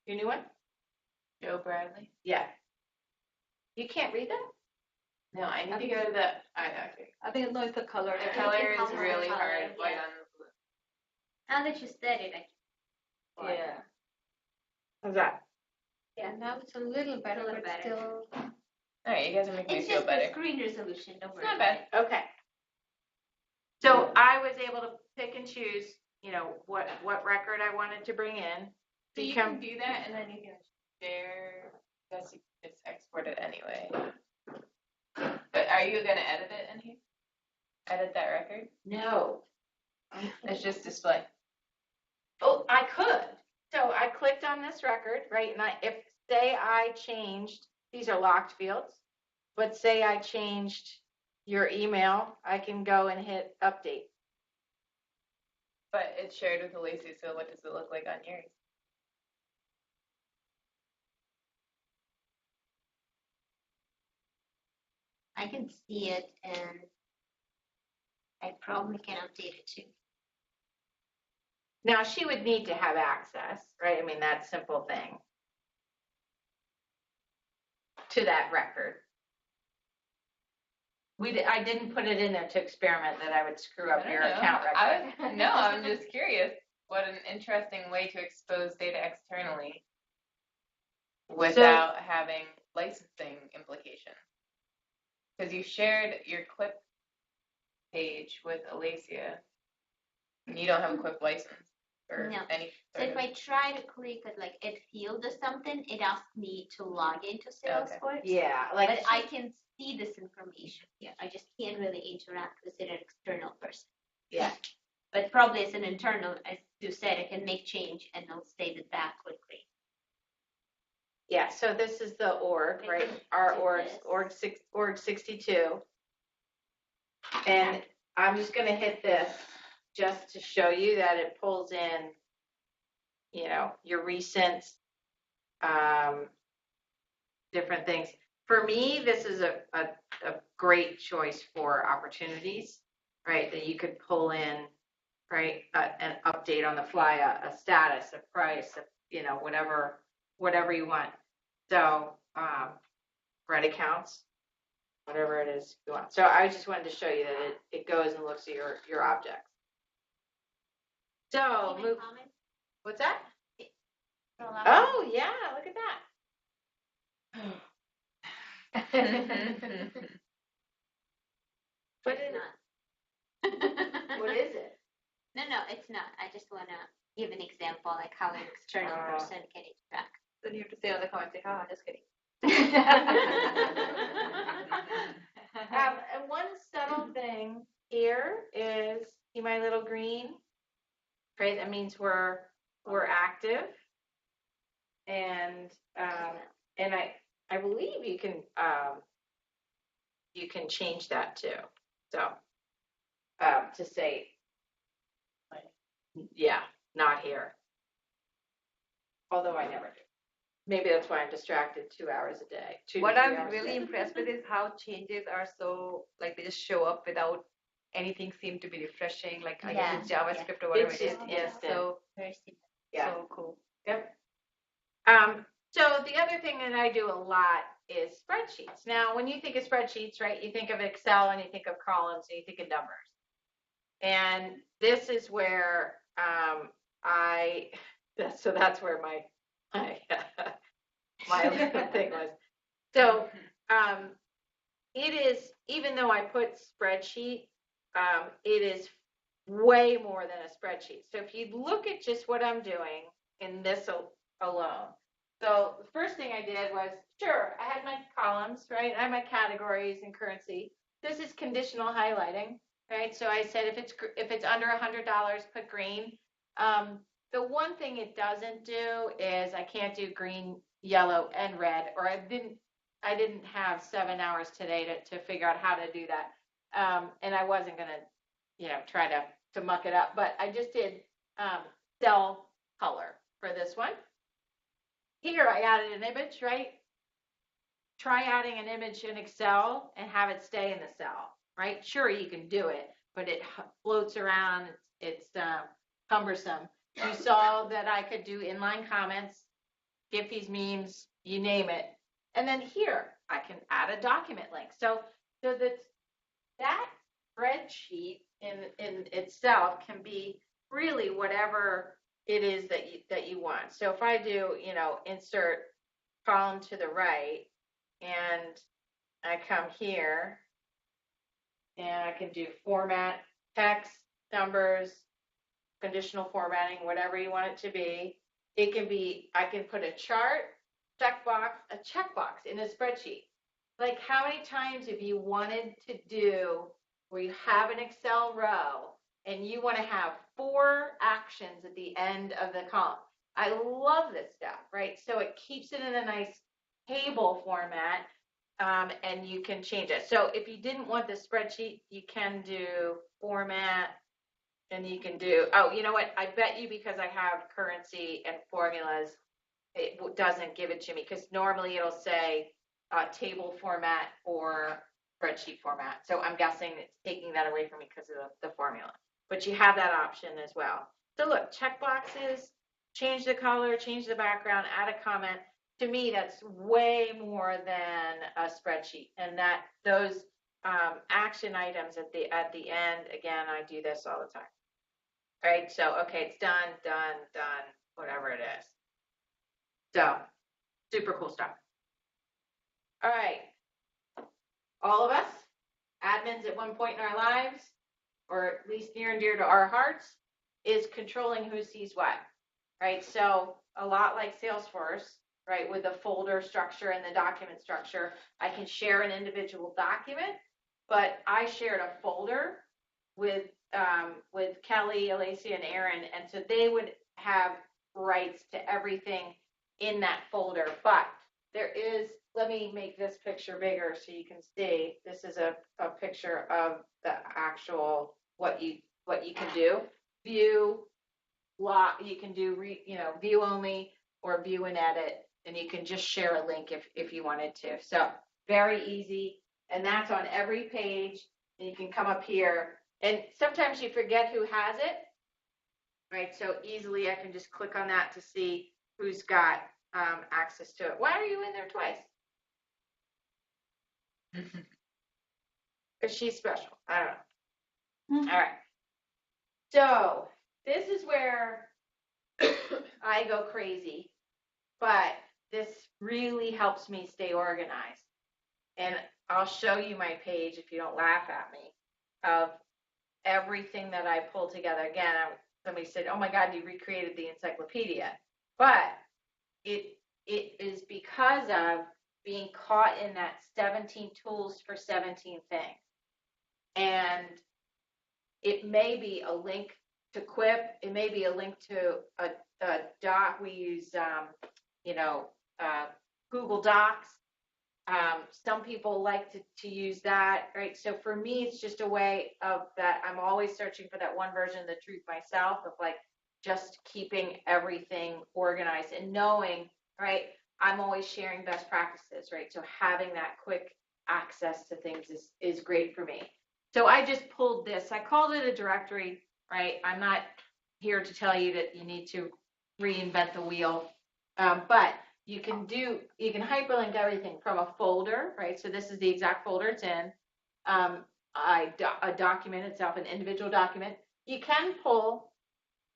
Your new one? Joe Bradley. Yeah. You can't read that? No, I need to go to the. Okay. I think no, it's the color. The I color think is it's really color, hard. yeah. White on blue. Now that you said it, Yeah. How's that? Yeah, now it's a little better, little but better. still. All right, you guys are making it's me feel just better. the screen resolution. Don't worry. Not bad. Okay. So I was able to pick and choose, what record I wanted to bring in. So you can do that, and then you can share. Guess you can just export it anyway. But are you gonna edit it in here? Edit that record? No. It's just display. Oh, I could. So I clicked on this record, right? And say I changed, these are locked fields, but say I changed your email, I can go and hit update. But it's shared with Lacey, so what does it look like on yours? I can see it, and I probably can update it too. Now she would need to have access, right? I mean, that simple thing to that record. I didn't put it in there to experiment that I would screw up your account record. I'm just curious. What an interesting way to expose data externally without having licensing implications. Because you shared your Quip page with Alacia, and you don't have a Quip license or No. any. So if I try to click at like add field or something, it asks me to log into Salesforce. Yeah, But I can see this information here. I just can't really interact with an external person. Yeah. But probably as an internal, as you said, I can make change and it'll save it back quickly. Yeah, so this is the org, right? Our org 62. And I'm just going to hit this just to show you that it pulls in, your recent different things. For me, this is a great choice for opportunities, right? That you could pull in, right? An update on the fly, a status, a price, whatever you want. So, red accounts, whatever it is you want. So I just wanted to show you that it goes and looks at your objects. So, what's that? Oh, yeah, look at that. What is it? No, it's not. I just want to give an example, like how an external person can interact. Then you have to say on the comments, like, just kidding. And one subtle thing here is, see my little green? Right, that means we're active. And I believe you can change that too. So to say, yeah, not here. Although I never do. Maybe that's why I'm distracted 2 hours a day. What I'm really impressed with is how changes are so, like, they just show up without anything seem to be refreshing, like I guess it's JavaScript or whatever It's it is. just instant. So Very simple. Yeah. So cool. Yep. So the other thing that I do a lot is spreadsheets. Now, when you think of spreadsheets, right, you think of Excel and you think of columns and you think of numbers. And this is where so that's where my my little thing was. So it is, even though I put spreadsheet, it is way more than a spreadsheet. So if you look at just what I'm doing in this alone, so the first thing I did was, sure, I had my columns, right? I have my categories and currency. This is conditional highlighting, right? So I said if it's under $100, put green. The one thing it doesn't do is I can't do green, yellow, and red, or I didn't have 7 hours today to figure out how to do that. And I wasn't going to, try to muck it up, but I just did cell color for this one. Here I added an image, right? Try adding an image in Excel and have it stay in the cell, right? Sure, you can do it, but it floats around. It's cumbersome. You saw that I could do inline comments, Giphies, memes, you name it. And then here, I can add a document link. So that spreadsheet in itself can be really whatever it is that you want. So if I do, insert column to the right, and I come here, and I can do format, text, numbers, conditional formatting, whatever you want it to be. It can be, I can put a chart, a checkbox in a spreadsheet. Like how many times have you wanted to do where you have an Excel row and you want to have 4 actions at the end of the column? I love this stuff, right? So it keeps it in a nice table format, and you can change it. So if you didn't want the spreadsheet, you can do format, and you can do, oh, you know what? I bet you because I have currency and formulas, it doesn't give it to me because normally it'll say table format or spreadsheet format. So I'm guessing it's taking that away from me because of the formula. But you have that option as well. So look, check boxes, change the color, change the background, add a comment. To me, that's way more than a spreadsheet. And that those action items at the end, again, I do this all the time. All right, so okay, it's done, whatever it is. So super cool stuff. All right, all of us, admins at one point in our lives, or at least near and dear to our hearts, is controlling who sees what, right? So a lot like Salesforce, right, with the folder structure and the document structure, I can share an individual document, but I shared a folder with Kelly, Alacia, and Aaron, and so they would have rights to everything in that folder. But there is, let me make this picture bigger so you can see. This is a picture of the actual what you can do. View, lock. You can do view only or view and edit, and you can just share a link if you wanted to. So very easy, and that's on every page. And you can come up here. And sometimes you forget who has it, right? So easily I can just click on that to see who's got access to it. Why are you in there twice? Because she's special. I don't know. All right. So this is where I go crazy, but this really helps me stay organized. And I'll show you my page if you don't laugh at me of everything that I pulled together. Again, somebody said, oh my God, you recreated the encyclopedia. But it is because of being caught in that 17 tools for 17 things. And it may be a link to Quip. It may be a link to a doc. We use, Google Docs. Some people like to use that, right? So for me, it's just a way of that. I'm always searching for that one version of the truth myself of like just keeping everything organized and knowing, right? I'm always sharing best practices, right? So having that quick access to things is great for me. So I just pulled this. I called it a directory, right? I'm not here to tell you that you need to reinvent the wheel, but you can hyperlink everything from a folder, right? So this is the exact folder it's in. A document itself, an individual document. You can pull,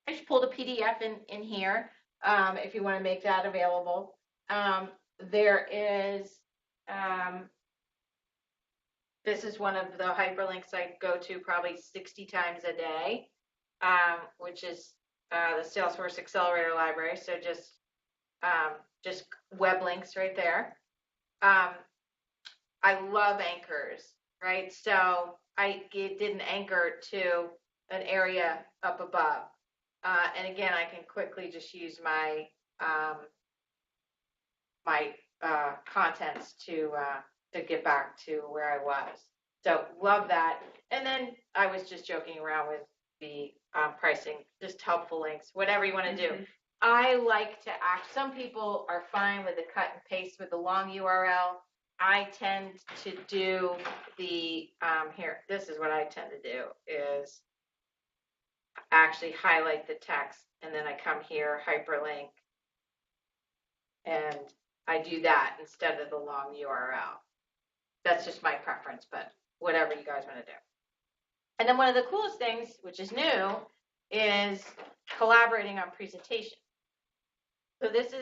I just pulled a PDF in here if you want to make that available. There is This is one of the hyperlinks I go to probably 60 times a day, which is the Salesforce Accelerator Library. So just web links right there. I love anchors, right? So I did an anchor to an area up above. And again, I can quickly just use my contents to get back to where I was. So love that. And then I was just joking around with the pricing, just helpful links, whatever you want to do. I like to some people are fine with the cut and paste with the long URL. I tend to do the, this is what I tend to do, is actually highlight the text, and then I come here, hyperlink, and I do that instead of the long URL. That's just my preference, but whatever you guys want to do. And then one of the coolest things, which is new, is collaborating on presentation. So this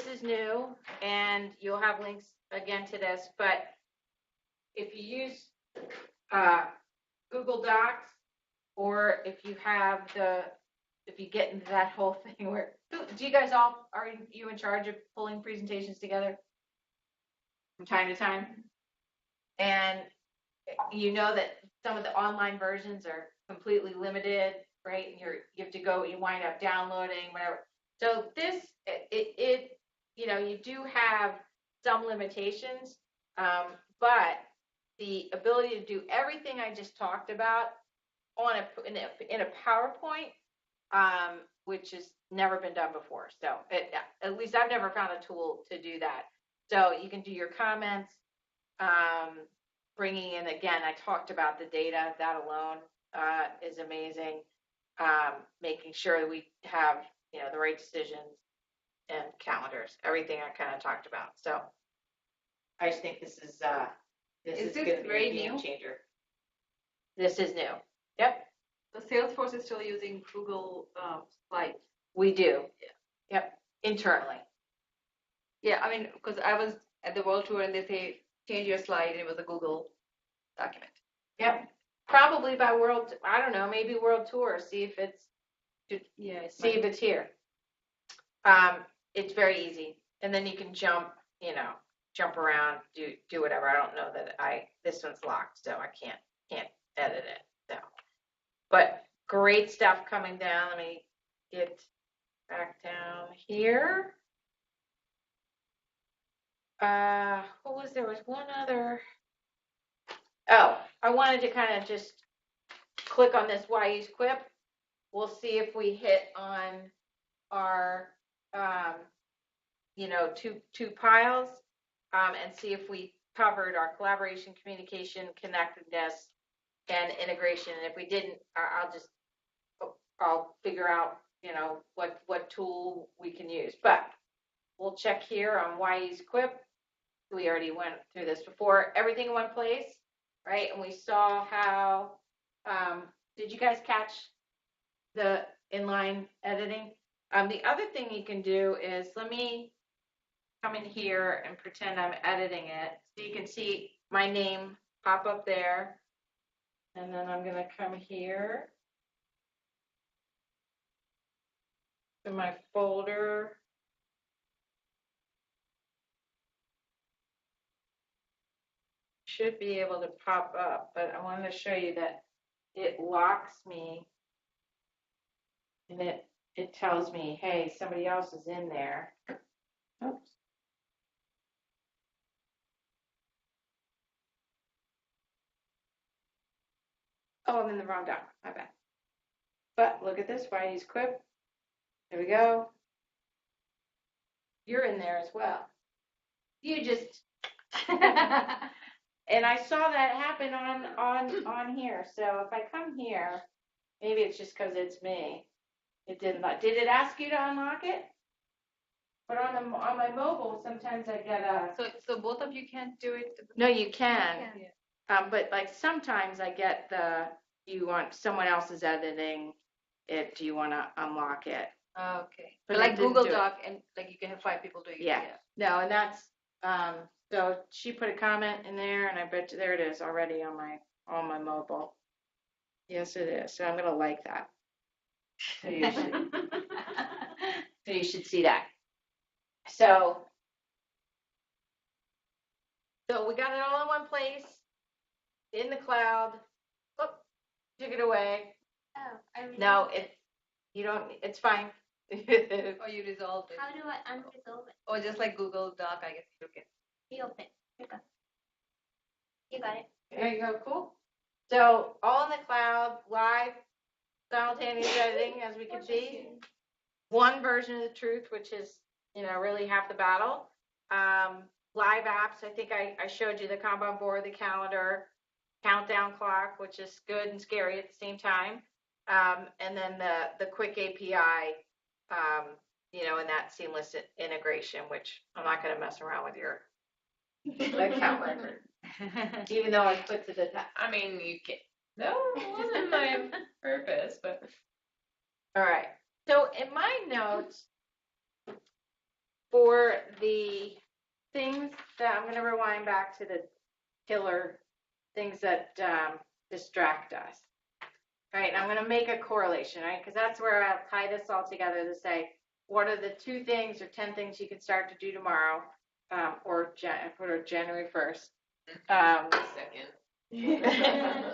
is new, and you'll have links again to this, but if you use Google Docs, or if you get into that whole thing where, do you guys are you in charge of pulling presentations together from time to time? And you know that some of the online versions are completely limited, right? And you have to go, you wind up downloading, whatever. So this, you do have some limitations, but the ability to do everything I just talked about in a PowerPoint, which has never been done before. So at least I've never found a tool to do that. So you can do your comments, bringing in, again, I talked about the data. That alone is amazing. Making sure that we have the right decisions and calendars, everything I kind of talked about. So I just think this is going to be a game changer. This is new. Yep. So Salesforce is still using Google Slides. We do. Yeah. Yep. Internally. Yeah, I mean, because I was at the World Tour and they say change your slide, and it was a Google document. Yep. Probably by I don't know, maybe World Tour. See if it's if it's here. It's very easy, and then you can jump around, do whatever. I don't know that this one's locked, so I can't edit it. So, but great stuff coming down. Let me get back down here. There was one other. Oh, I wanted to kind of just click on this why use Quip. We'll see if we hit on our two piles, and see if we covered our collaboration, communication, connectedness, and integration. And if we didn't, I'll figure out what tool we can use. But we'll check here on why use Quip. We already went through this before. Everything in one place, right? And we saw how. Did you guys catch the inline editing? The other thing you can do is, let me come in here and pretend I'm editing it. So you can see my name pop up there. And then I'm going to come here to my folder. Should be able to pop up, but I wanted to show you that it locks me, and it tells me, hey, somebody else is in there. Oops. Oh, I'm in the wrong doc. My bad. But look at this. Why use Quip? There we go. You're in there as well. You just. And I saw that happen on here. So if I come here, maybe it's just because it's me. It didn't. Did it ask you to unlock it? But on my mobile, sometimes I get a. So both of you can't do it. No, you can. But like sometimes I get you want someone else is editing it. Do you want to unlock it? Okay. But like Google Doc, and like you can have 5 people doing it. Yeah. No, and that's So she put a comment in there, and I bet you there it is already on my mobile. Yes, it is. So I'm gonna like that. So you should see that. So we got it all in one place, in the cloud. Oh, took it away. Oh, No, it's fine. Or you resolved it. How do I unresolve it? Or just like Google Doc, I guess you can. Reopen. Here you go. You got it. There you go, cool. So all in the cloud, live, simultaneous editing, as we can see. One version of the truth, which is, really half the battle. Live apps, I think I showed you the Kanban board, the calendar, countdown clock, which is good and scary at the same time. And then the quick API, and that seamless integration, which I'm not going to mess around with your account record. Even though I put to the top. I mean, you can. No, it wasn't my purpose, but. All right. So in my notes for the things that I'm going to rewind back to the killer things that distract us. All right. I'm going to make a correlation, right? Because that's where I'll tie this all together to say, what are the 2 things or 10 things you can start to do tomorrow, or January 1st. Second.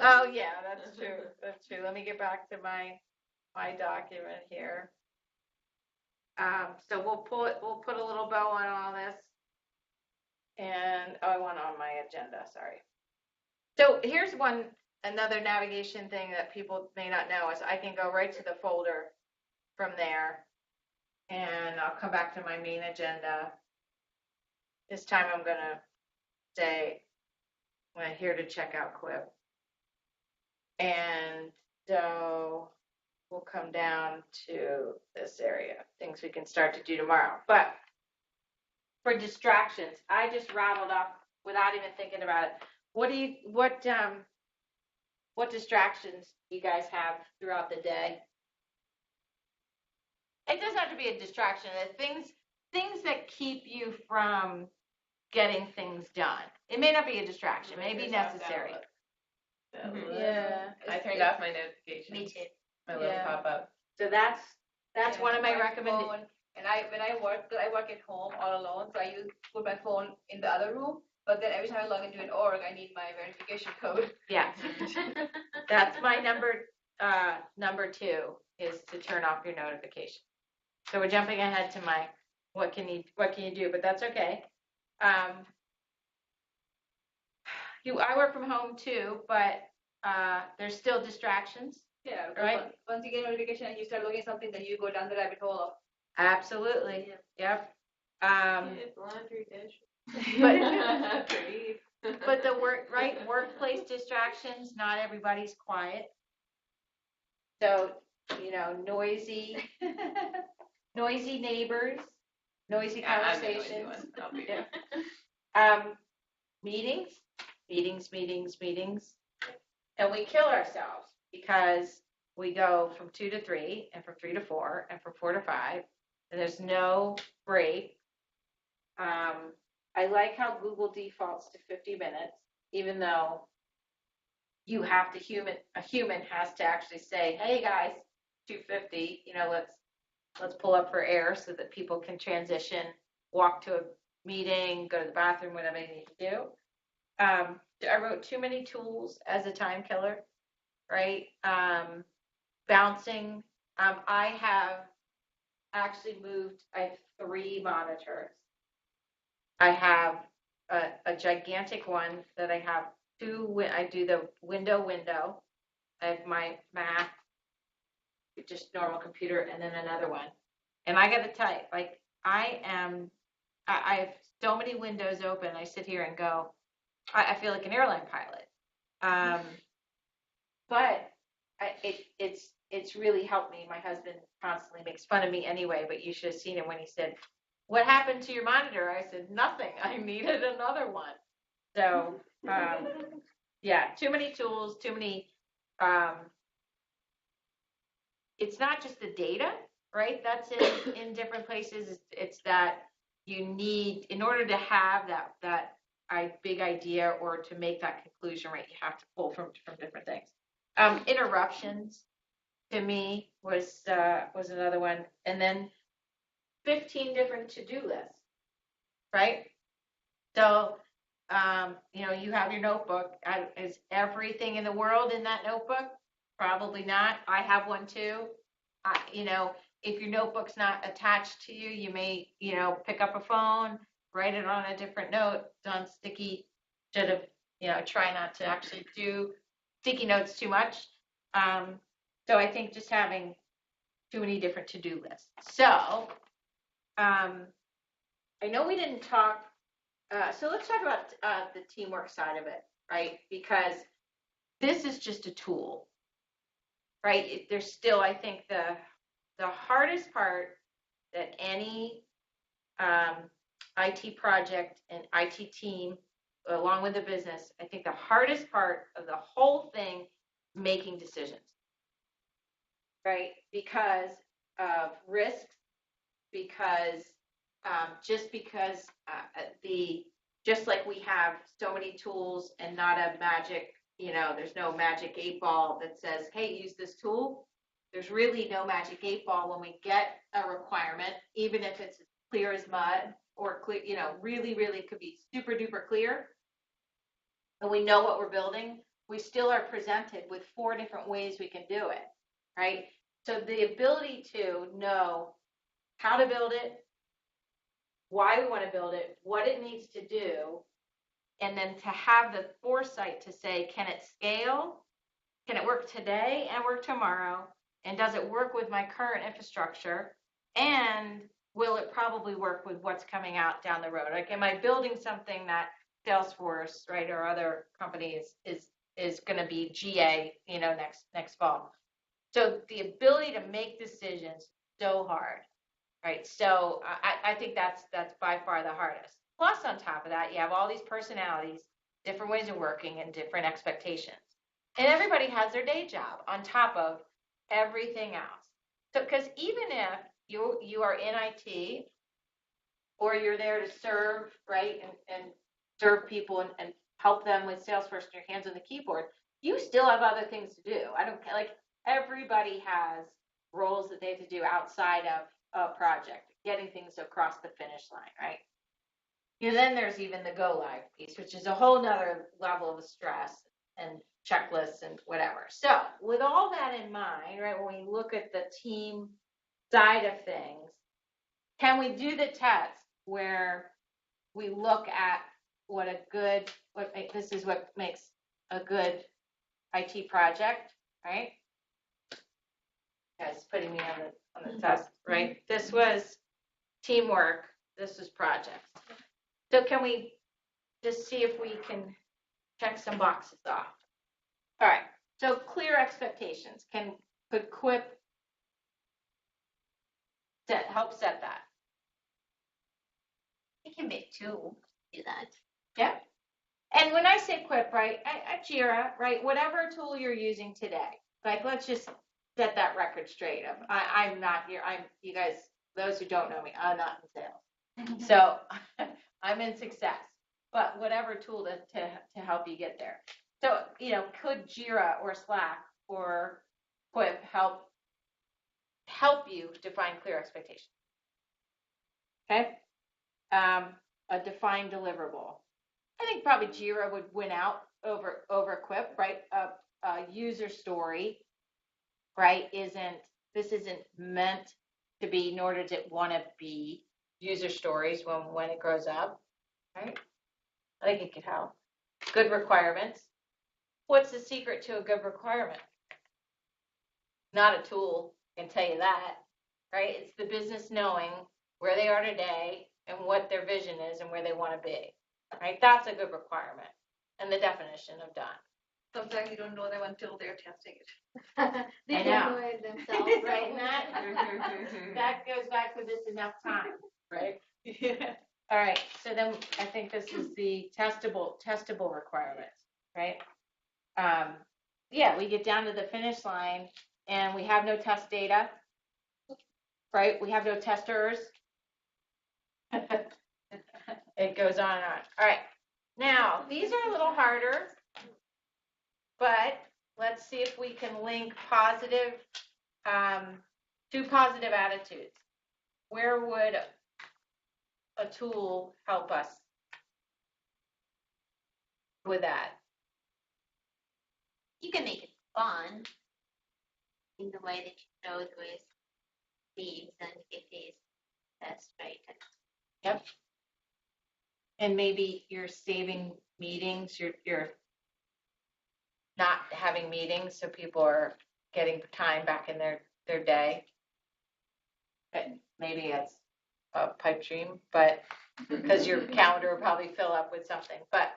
Oh yeah, that's true. That's true. Let me get back to my document here. So we'll put a little bow on all this. And I want on my agenda, sorry. So here's another navigation thing that people may not know is I can go right to the folder from there, and I'll come back to my main agenda. This time I'm gonna say I'm here to check out Quip. And so we'll come down to this area, things we can start to do tomorrow. But for distractions, I just rattled off without even thinking about it. What distractions do you guys have throughout the day? It doesn't have to be a distraction. Things that keep you from getting things done. It may not be a distraction. It may be necessary. Yeah. I turned off my notifications. Me too. My little pop-up. So that's one of my recommendations. And when I work at home all alone, so I put my phone in the other room. But then every time I log into an org, I need my verification code. Yeah. That's my number 2 is to turn off your notification. So we're jumping ahead to my what can you do, but that's okay. I work from home too, but there's still distractions. Yeah, right. Once you get a notification and you start looking at something, then you go down the rabbit hole of. Absolutely. Yep. Laundry dish. But the workplace distractions, not everybody's quiet. So, noisy neighbors, noisy conversations. I'll be there. Meetings. And we kill ourselves because we go from 2 to 3 and from 3 to 4 and from 4 to 5, and there's no break. I like how Google defaults to 50 minutes, even though you have to a human has to actually say, hey guys, 2:50, let's pull up for air so that people can transition, walk to a meeting, go to the bathroom, whatever they need to do. I wrote too many tools as a time killer, right? Bouncing. I have actually I have 3 monitors. I have a gigantic one that I have 2, I do the window. I have my Mac, just normal computer, and then another one. And I got to tell you, I have so many windows open. I sit here and go, I feel like an airline pilot. But it's really helped me. My husband constantly makes fun of me anyway, but you should have seen him when he said, what happened to your monitor? I said, nothing. I needed another one. So, yeah, too many tools, too many. It's not just the data, right? That's in different places. It's that you need, in order to have that big idea or to make that conclusion, right, you have to pull from different things. Interruptions to me was another one. And then 15 different to-do lists, right? So, you have your notebook. Is everything in the world in that notebook? Probably not. I have one too. If your notebook's not attached to you, you may, pick up a phone, write it on a different note, it's on sticky. Should have, try not to actually do sticky notes too much. So I think just having too many different to-do lists. So, I know we didn't talk, so let's talk about the teamwork side of it, right? Because this is just a tool, right? There's still, I think, the hardest part that any IT project and IT team, along with the business, I think the hardest part of the whole thing, making decisions, right? Because of risks, because just like we have so many tools and not a magic, there's no magic 8-ball that says, hey, use this tool. There's really no magic 8-ball when we get a requirement, even if it's clear as mud or clear, really, really could be super duper clear. And we know what we're building. We still are presented with 4 different ways we can do it, right? So the ability to know how to build it, why we want to build it, what it needs to do, and then to have the foresight to say, can it scale? Can it work today and work tomorrow? And does it work with my current infrastructure? And will it probably work with what's coming out down the road? Like, am I building something that Salesforce, right, or other companies is going to be GA, next fall? So the ability to make decisions so hard. Right, so I think that's by far the hardest. Plus, on top of that, you have all these personalities, different ways of working, and different expectations. And everybody has their day job on top of everything else. So, because even if you are in IT, or you're there to serve, right, and serve people and help them with Salesforce and your hands on the keyboard, you still have other things to do. I don't like everybody has roles that they have to do outside of a project, getting things across the finish line, right? Then there's even the go live piece, which is a whole nother level of stress and checklists and whatever. So with all that in mind, right, when we look at the team side of things, can we do the test where we look at this is what makes a good IT project, right? Guys putting me on the test, right? This was teamwork. This was projects. So can we just see if we can check some boxes off? All right. So clear expectations. Could Quip help set that? It can be 2 do that. Yeah. And when I say Quip, right, at Jira, right, whatever tool you're using today, like let's just set that record straight. I'm not here. You guys, those who don't know me, I'm not in sales. So I'm in success, but whatever tool to help you get there. So, could Jira or Slack or Quip help you define clear expectations? Okay. A defined deliverable. I think probably Jira would win out over Quip, right? A user story, right, this isn't meant to be, nor does it want to be user stories when it grows up, right? I think it could help. Good requirements. What's the secret to a good requirement? Not a tool, I can tell you that, right? It's the business knowing where they are today and what their vision is and where they want to be, right? That's a good requirement and the definition of done. Sometimes you don't know them until they're testing it. They don't know it themselves. Right, that goes back to this enough time, right? Yeah. All right, so then I think this is the testable requirements, right? Yeah, we get down to the finish line and we have no test data, right? We have no testers. It goes on and on. All right, Now, these are a little harder, but let's see if we can link positive, two positive attitudes. Where would a tool help us with that? You can make it fun in the way that you showed with leaves and activities. That's right. Yep. And maybe you're saving meetings, you're not having meetings, so people are getting time back in their day. But maybe that's a pipe dream, but because your calendar will probably fill up with something. But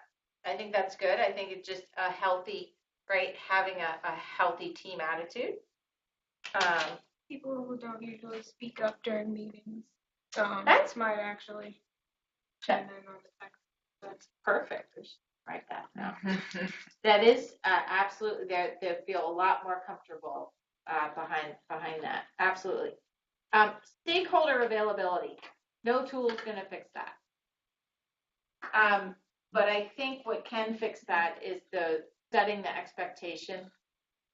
I think that's good. I think it's just a healthy, right, having a healthy team attitude. People who don't usually speak up during meetings. That's smart, actually. Check. And then on the text. That's perfect. We should write that now. That is absolutely, they feel a lot more comfortable behind that. Absolutely. Stakeholder availability. No tool is going to fix that. But I think what can fix that is the setting the expectation.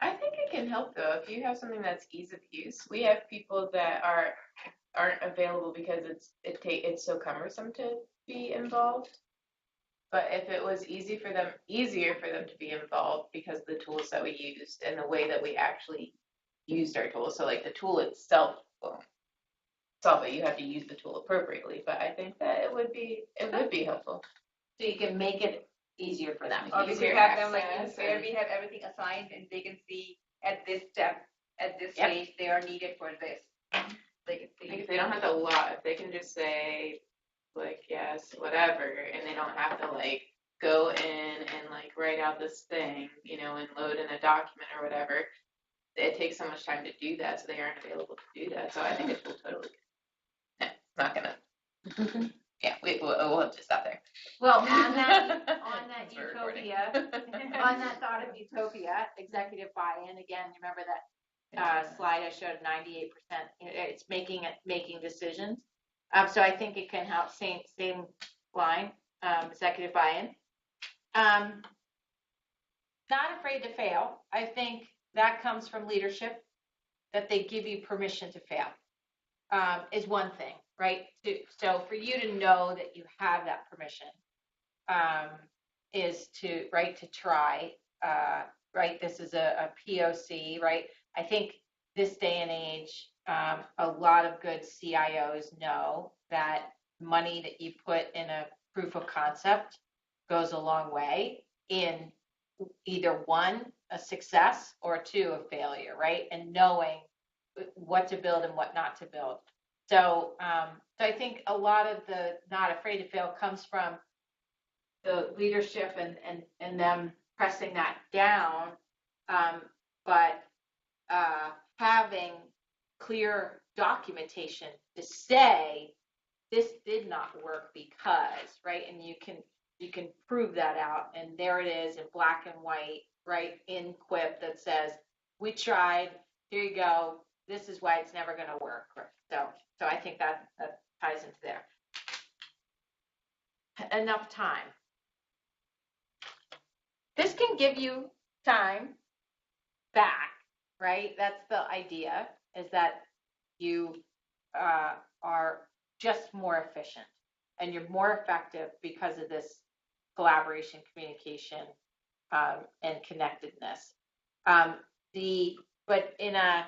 I think it can help though. If you have something that's ease of use, we have people that aren't available because it's so cumbersome to be involved. But if it was easier for them to be involved because of the tools that we used and the way that we actually used our tools. So like the tool itself, solve it. You have to use the tool appropriately. But I think that it would be helpful. So you can make it easier for them. Or we could have them like where we have everything assigned and they can see at this step, at this stage, they are needed for this. They can see. Like if they don't have to log, if they can just say like yes, whatever, and they don't have to like go in and like write out this thing, and load in a document or whatever. It takes so much time to do that, so they aren't available to do that. So I think it will totally. No, it's not gonna. Yeah, we'll have to stop there. Well, on that utopia, on that thought of utopia, executive buy-in, again, remember that slide I showed, 98%, it's making decisions. So I think it can help, same line, executive buy-in. Not afraid to fail. I think that comes from leadership, that they give you permission to fail, is one thing. Right. So for you to know that you have that permission is to try. Right. This is a POC. Right. I think this day and age, a lot of good CIOs know that money that you put in a proof of concept goes a long way in either one, a success, or two, a failure. Right. And knowing what to build and what not to build. So I think a lot of the not afraid to fail comes from the leadership and them pressing that down, but having clear documentation to say this did not work because, right? And you can prove that out, and there it is in black and white, right, in Quip that says we tried. Here you go. This is why it's never going to work. So I think that ties into there. Enough time. This can give you time back, right? That's the idea, is that you are just more efficient and you're more effective because of this collaboration, communication, and connectedness. But in a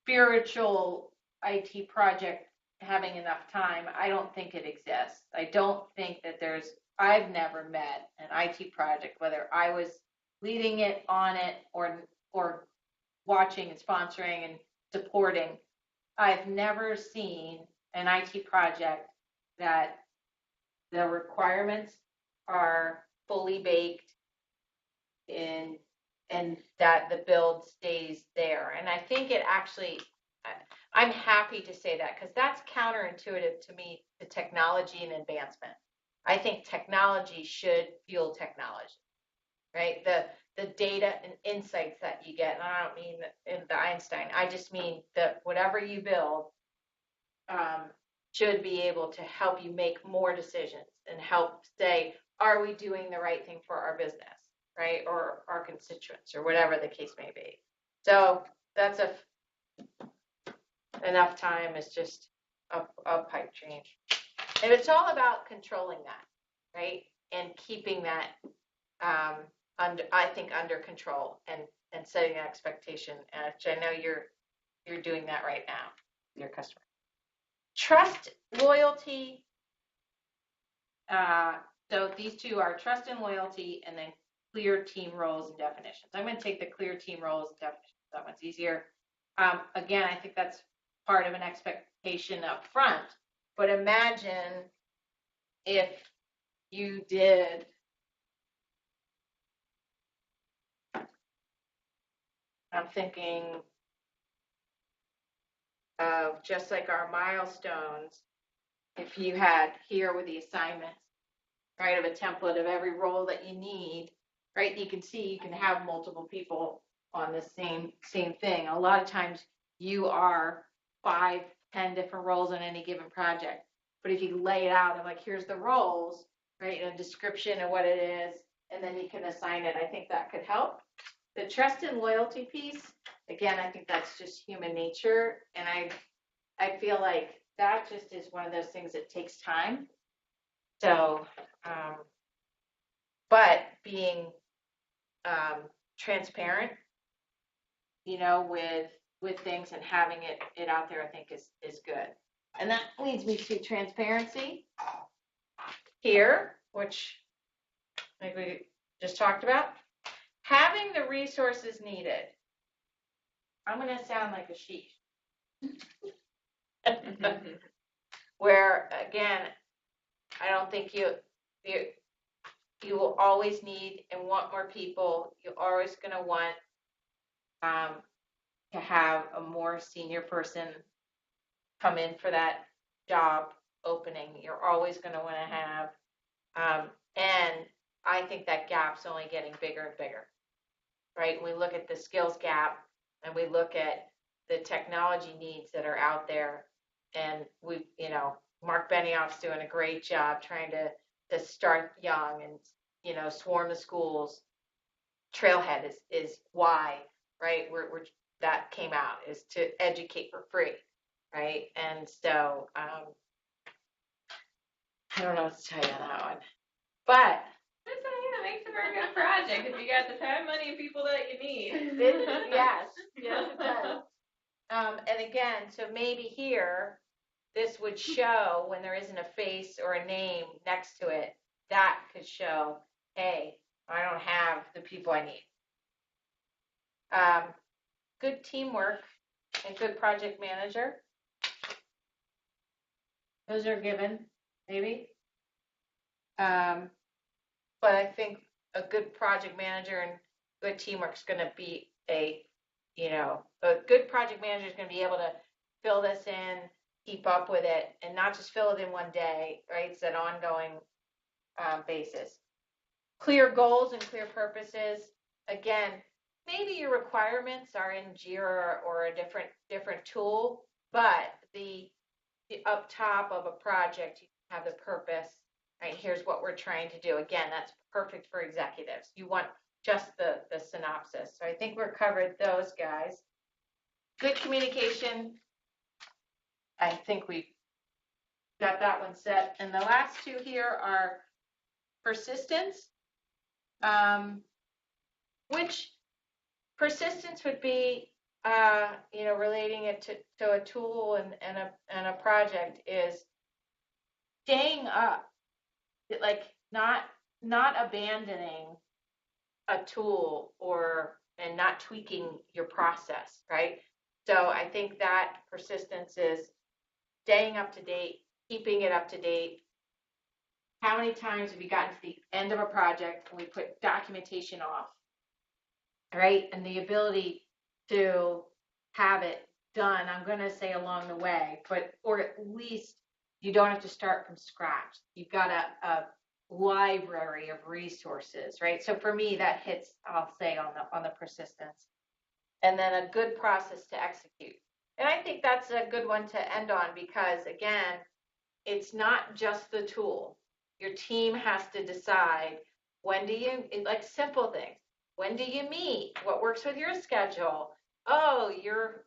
spiritual IT project having enough time, I don't think it exists. I don't think that I've never met an IT project, whether I was leading it, on it, or watching and sponsoring and supporting. I've never seen an IT project that the requirements are fully baked in and that the build stays there. And I think it actually, I'm happy to say that because that's counterintuitive to me to technology and advancement. I think technology should fuel technology, right? The data and insights that you get, and I don't mean in the Einstein, I just mean that whatever you build should be able to help you make more decisions and help say are we doing the right thing for our business, right? Or our constituents, or whatever the case may be. So that's enough time is just a pipe dream. And it's all about controlling that, right? And keeping that, under control and setting an expectation, which I know you're doing that right now with your customer. Trust, loyalty. So these two are trust and loyalty, and then clear team roles and definitions. I'm going to take the clear team roles and definitions. That one's easier. Again, I think that's part of an expectation up front. But imagine if you did I'm thinking of just like our milestones, if you had here with the assignments, right, of a template of every role that you need, right? You can see you can have multiple people on the same thing. A lot of times you are 5, 10 different roles on any given project. But if you lay it out of like, here's the roles, right, and a description of what it is, and then you can assign it, I think that could help. The trust and loyalty piece, again, I think that's just human nature. And I feel like that just is one of those things that takes time. So, but being transparent, with things and having it out there, I think is good. And that leads me to transparency here, which like we just talked about. Having the resources needed. I'm going to sound like a sheep. Where, again, I don't think you will always need and want more people. You're always going to want to have a more senior person come in for that job opening. You're always going to want to have, and I think that gap's only getting bigger and bigger, right? We look at the skills gap and we look at the technology needs that are out there, and Mark Benioff's doing a great job trying to start young and swarm the schools. Trailhead is why, right? We're that came out is to educate for free, right? And so I don't know what to tell you on that one, but it makes it a very good project if you got the time, money, and people that you need. Yes, it does. And again, so maybe here, this would show when there isn't a face or a name next to it, that could show, hey, I don't have the people I need. Good teamwork and good project manager. Those are given, maybe. But I think a good project manager and good teamwork is going to be a good project manager is going to be able to fill this in, keep up with it, and not just fill it in one day, right? It's an ongoing basis. Clear goals and clear purposes. Again, maybe your requirements are in Jira or a different tool, but the up top of a project, you have the purpose. Right, here's what we're trying to do. Again, that's perfect for executives. You want just the synopsis. So I think we're covered those guys. Good communication. I think we got that one set. And the last two here are persistence, which persistence would be, relating it to a tool and a project is staying up. Like not abandoning a tool and not tweaking your process, right? So I think that persistence is staying up to date, keeping it up to date. How many times have you gotten to the end of a project and we put documentation off, right? And the ability to have it done, I'm going to say along the way, or at least you don't have to start from scratch. You've got a library of resources, right? So for me, that hits, I'll say, on the persistence. And then a good process to execute. And I think that's a good one to end on because, again, it's not just the tool. Your team has to decide when do you, like simple things. When do you meet? What works with your schedule? Oh, you're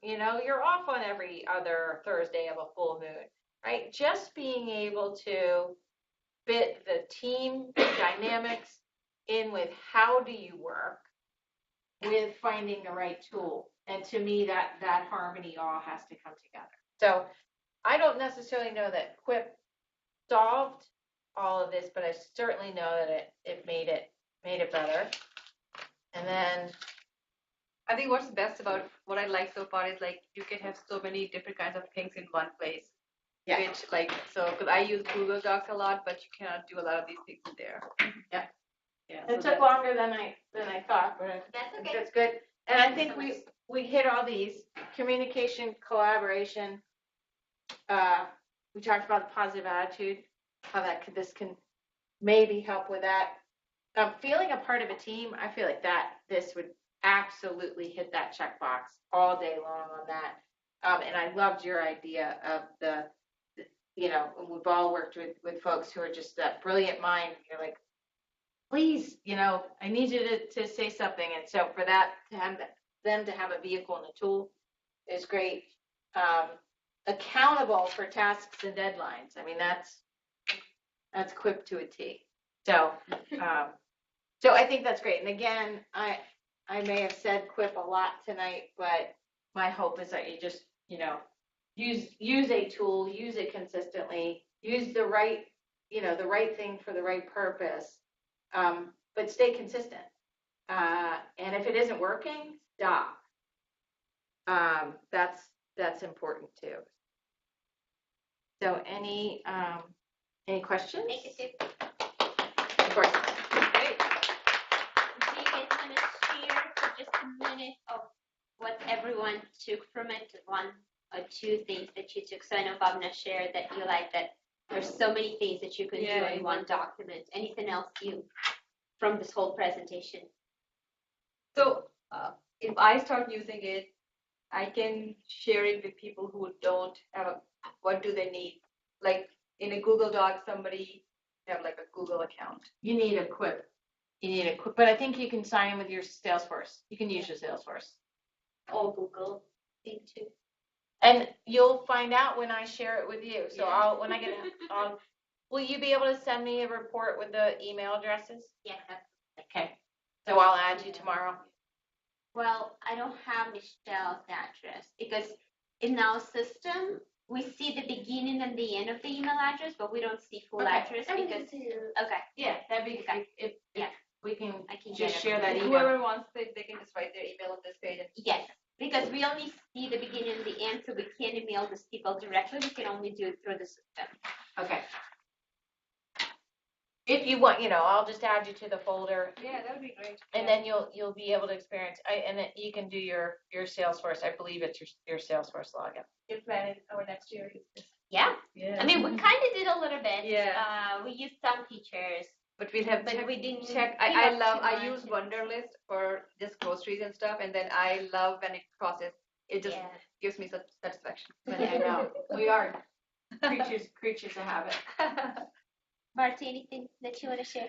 off on every other Thursday of a full moon, right? Just being able to fit the team dynamics in with how do you work with finding the right tool. And to me, that harmony all has to come together. So I don't necessarily know that Quip solved all of this, but I certainly know that it made it better. And then I think what's best about what I like so far is like you can have so many different kinds of things in one place. Yeah. Which because I use Google Docs a lot, but you cannot do a lot of these things in there. Yeah. Yeah. It took longer than I thought, but That's I think okay. that's good. And I think we hit all these: communication, collaboration. We talked about the positive attitude, how this can maybe help with that. Feeling a part of a team, I feel like this would absolutely hit that checkbox all day long on that. And I loved your idea of we've all worked with folks who are just that brilliant mind. You're like, please, I need you to say something. And so for that, to have them to have a vehicle and a tool is great. Accountable for tasks and deadlines. I mean, that's Quip to a T. So, so I think that's great. And again, I may have said Quip a lot tonight, but my hope is that you just, use a tool, use it consistently, use the right thing for the right purpose, but stay consistent. And if it isn't working, stop. That's important too. So any questions? Make it too. Of course. Great. Do you guys want to share for just a minute of what everyone took from it? One or two things that you took. So I know Bhavna shared that you like that there's so many things that you can do in one document. Anything else from this whole presentation? So if I start using it, I can share it with people who don't have what do they need? Like in a Google Doc, somebody have like a Google account. You need a Quip. But I think you can sign in with your Salesforce. You can use your Salesforce. Or Google thing too. And you'll find out when I share it with you. So when I get will you be able to send me a report with the email addresses? Yes. Okay. So I'll add you tomorrow. Well, I don't have Michelle's address because in our system, we see the beginning and the end of the email address, but we don't see full address because. Okay. Yeah, that'd be okay. If we can, I can just share that email. Whoever wants it, they can just write their email on this page. Yes, because we only see the beginning and the end, so we can't email these people directly. We can only do it through the system. Okay. If you want, I'll just add you to the folder. Yeah, that would be great. And then you'll be able to experience. And then you can do your Salesforce. I believe it's your Salesforce login. You're planning our next year. Yeah. Yeah. I mean, we kind of did a little bit. Yeah. We used some features. But we'll have. But we didn't. Check. I use Wunderlist for just groceries and stuff, and then I love when it crosses. It just gives me such satisfaction. I know. We are creatures of habit. Marty, anything that you want to share?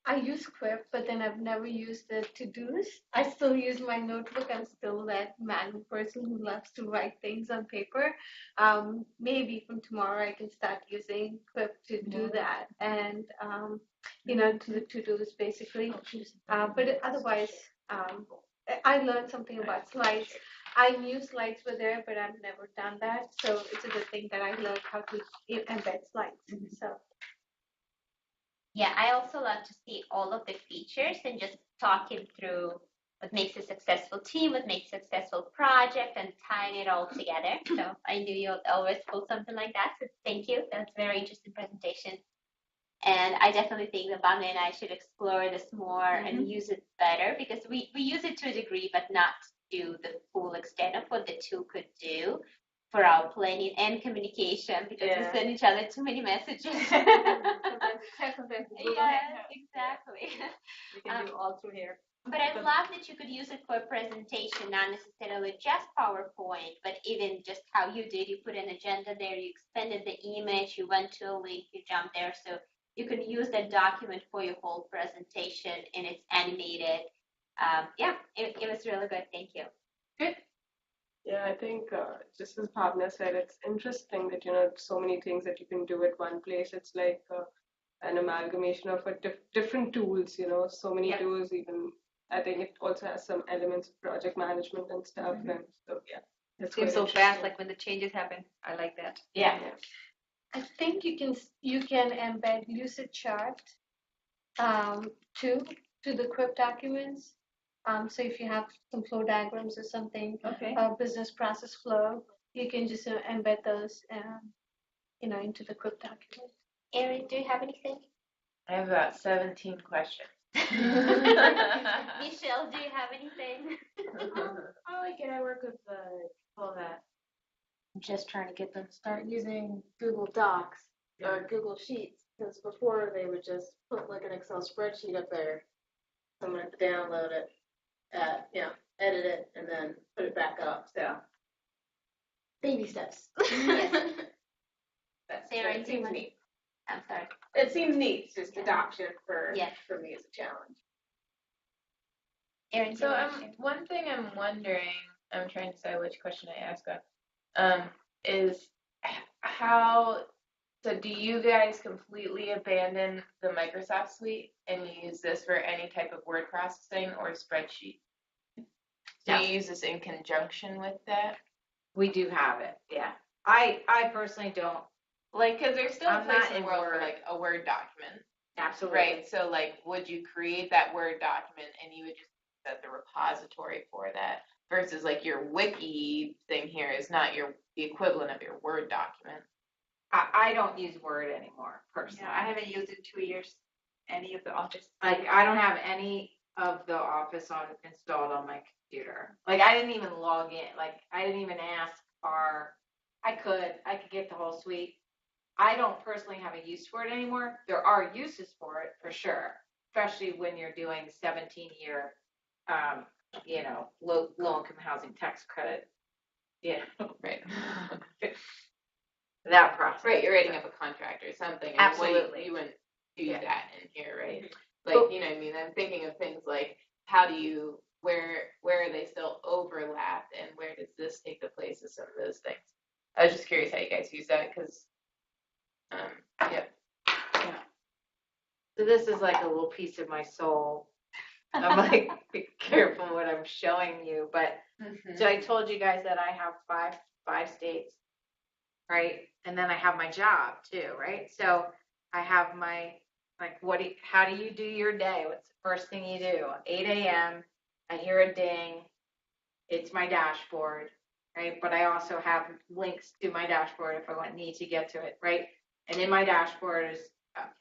I use Quip, but then I've never used the to-dos. I still use my notebook. I'm still that manual person who loves to write things on paper. Maybe from tomorrow I can start using Quip to do that and, to the to-dos basically. But otherwise, I learned something about slides. I knew slides were there, but I've never done that. So it's a good thing that I learned how to embed slides. So. Yeah, I also love to see all of the features and just talking through what makes a successful team, what makes a successful project, and tying it all together. So I knew you'll always pull something like that. So thank you. That's a very interesting presentation. And I definitely think that Bhavna and I should explore this more and use it better because we use it to a degree, but not to the full extent of what the tool could do for our planning and communication because we send each other too many messages. Sometimes Exactly. We can do all through here. But I love that you could use it for a presentation, not necessarily just PowerPoint, but even just how you did. You put an agenda there, you expanded the image, you went to a link, you jumped there. So you can use that document for your whole presentation, and it's animated. It was really good. Thank you. Good. Yeah, I think just as Bhavna said, it's interesting that so many things that you can do at one place. It's like an amalgamation of different tools. So many tools. Even I think it also has some elements of project management and stuff. And so it seems so fast. Like when the changes happen, I like that. Yeah. I think you can embed Lucidchart to the Quip documents. So if you have some flow diagrams or something, business process flow, you can just embed those, into the Quip document. Erin, do you have anything? I have about 17 questions. Michelle, do you have anything? I like it. I work with people that I'm just trying to get them to start using Google Docs or Google Sheets, because before they would just put like an Excel spreadsheet up there. Someone had to download it, edit it, and then put it back up. So baby steps. Yes. Sarah, it seems neat. I'm sorry. It seems neat. It's just adoption for me is a challenge. Erin, so one thing I'm wondering, I'm trying to decide which question I ask is how. So do you guys completely abandon the Microsoft suite and you use this for any type of word processing or spreadsheet? Do you use this in conjunction with that? We do have it, yeah. I personally don't. Like, because there's still a place in the world Word. for, like, a Word document. Absolutely. Right? So, like, would you create that Word document and you would just use that the repository for that versus, like, your wiki thing here is not the equivalent of your Word document? I don't use Word anymore, personally. Yeah, I haven't used it in 2 years, any of the Office. Like, I don't have any of the Office installed on my computer. Like, I didn't even log in. Like, I didn't even ask I could get the whole suite. I don't personally have a use for it anymore. There are uses for it, for sure, especially when you're doing 17-year, low-income housing tax credit. Yeah. Right. That process. Right, you're writing up a contract or something. And Absolutely. You wouldn't do that in here, right? Like, you know what I mean? I'm thinking of things like where are they still overlapped and where does this take the place of some of those things? I was just curious how you guys use that because, Yeah. So this is like a little piece of my soul. I'm like, be careful what I'm showing you. But so I told you guys that I have five states, right? And then I have my job too, right? So I have my, like, how do you do your day? What's the first thing you do? 8 a.m., I hear a ding. It's my dashboard, right? But I also have links to my dashboard if I need to get to it, right? And in my dashboard is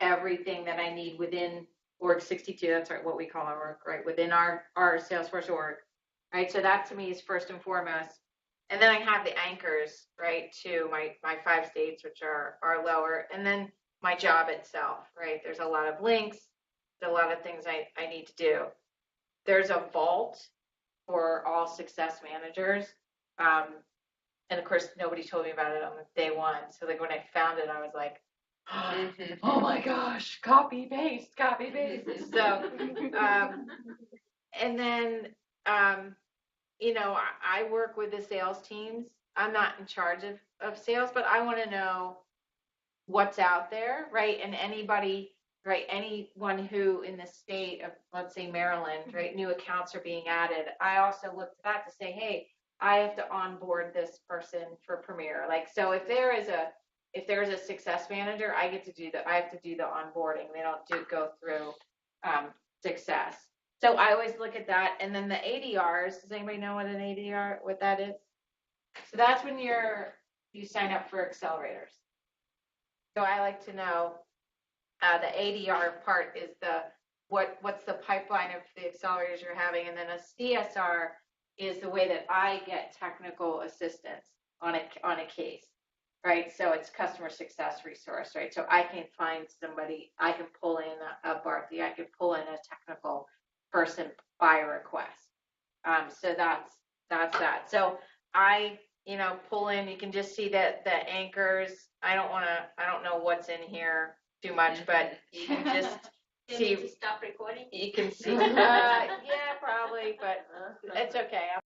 everything that I need within Org 62. That's right, what we call our work, right? Within our Salesforce org, right? So that to me is first and foremost. And then I have the anchors, right, to my 5 states, which are lower. And then my job itself, right? There's a lot of links. There's a lot of things I need to do. There's a vault for all success managers. And of course, nobody told me about it on day one. So like when I found it, I was like, oh my gosh, copy paste. So, and then, I work with the sales teams. I'm not in charge of sales, but I want to know what's out there, right? And anybody, right, anyone who in the state of, let's say, Maryland, right, new accounts are being added. I also look to that to say, hey, I have to onboard this person for Premier. Like, so if there is a success manager, I have to do the onboarding. They don't go through success. So I always look at that. And then the ADRs, does anybody know what that is? So that's when you sign up for accelerators. So I like to know the ADR part is what's the pipeline of the accelerators you're having. And then a CSR is the way that I get technical assistance on a case, right? So it's customer success resource, right? So I can find somebody, I can pull in a Barthy, I can pull in a technical person by request. So that's that. So I, pull in, you can just see that the anchors, I don't know what's in here. too much, but you can just Do you see. need to stop recording? You can see. Yeah, probably, but it's okay.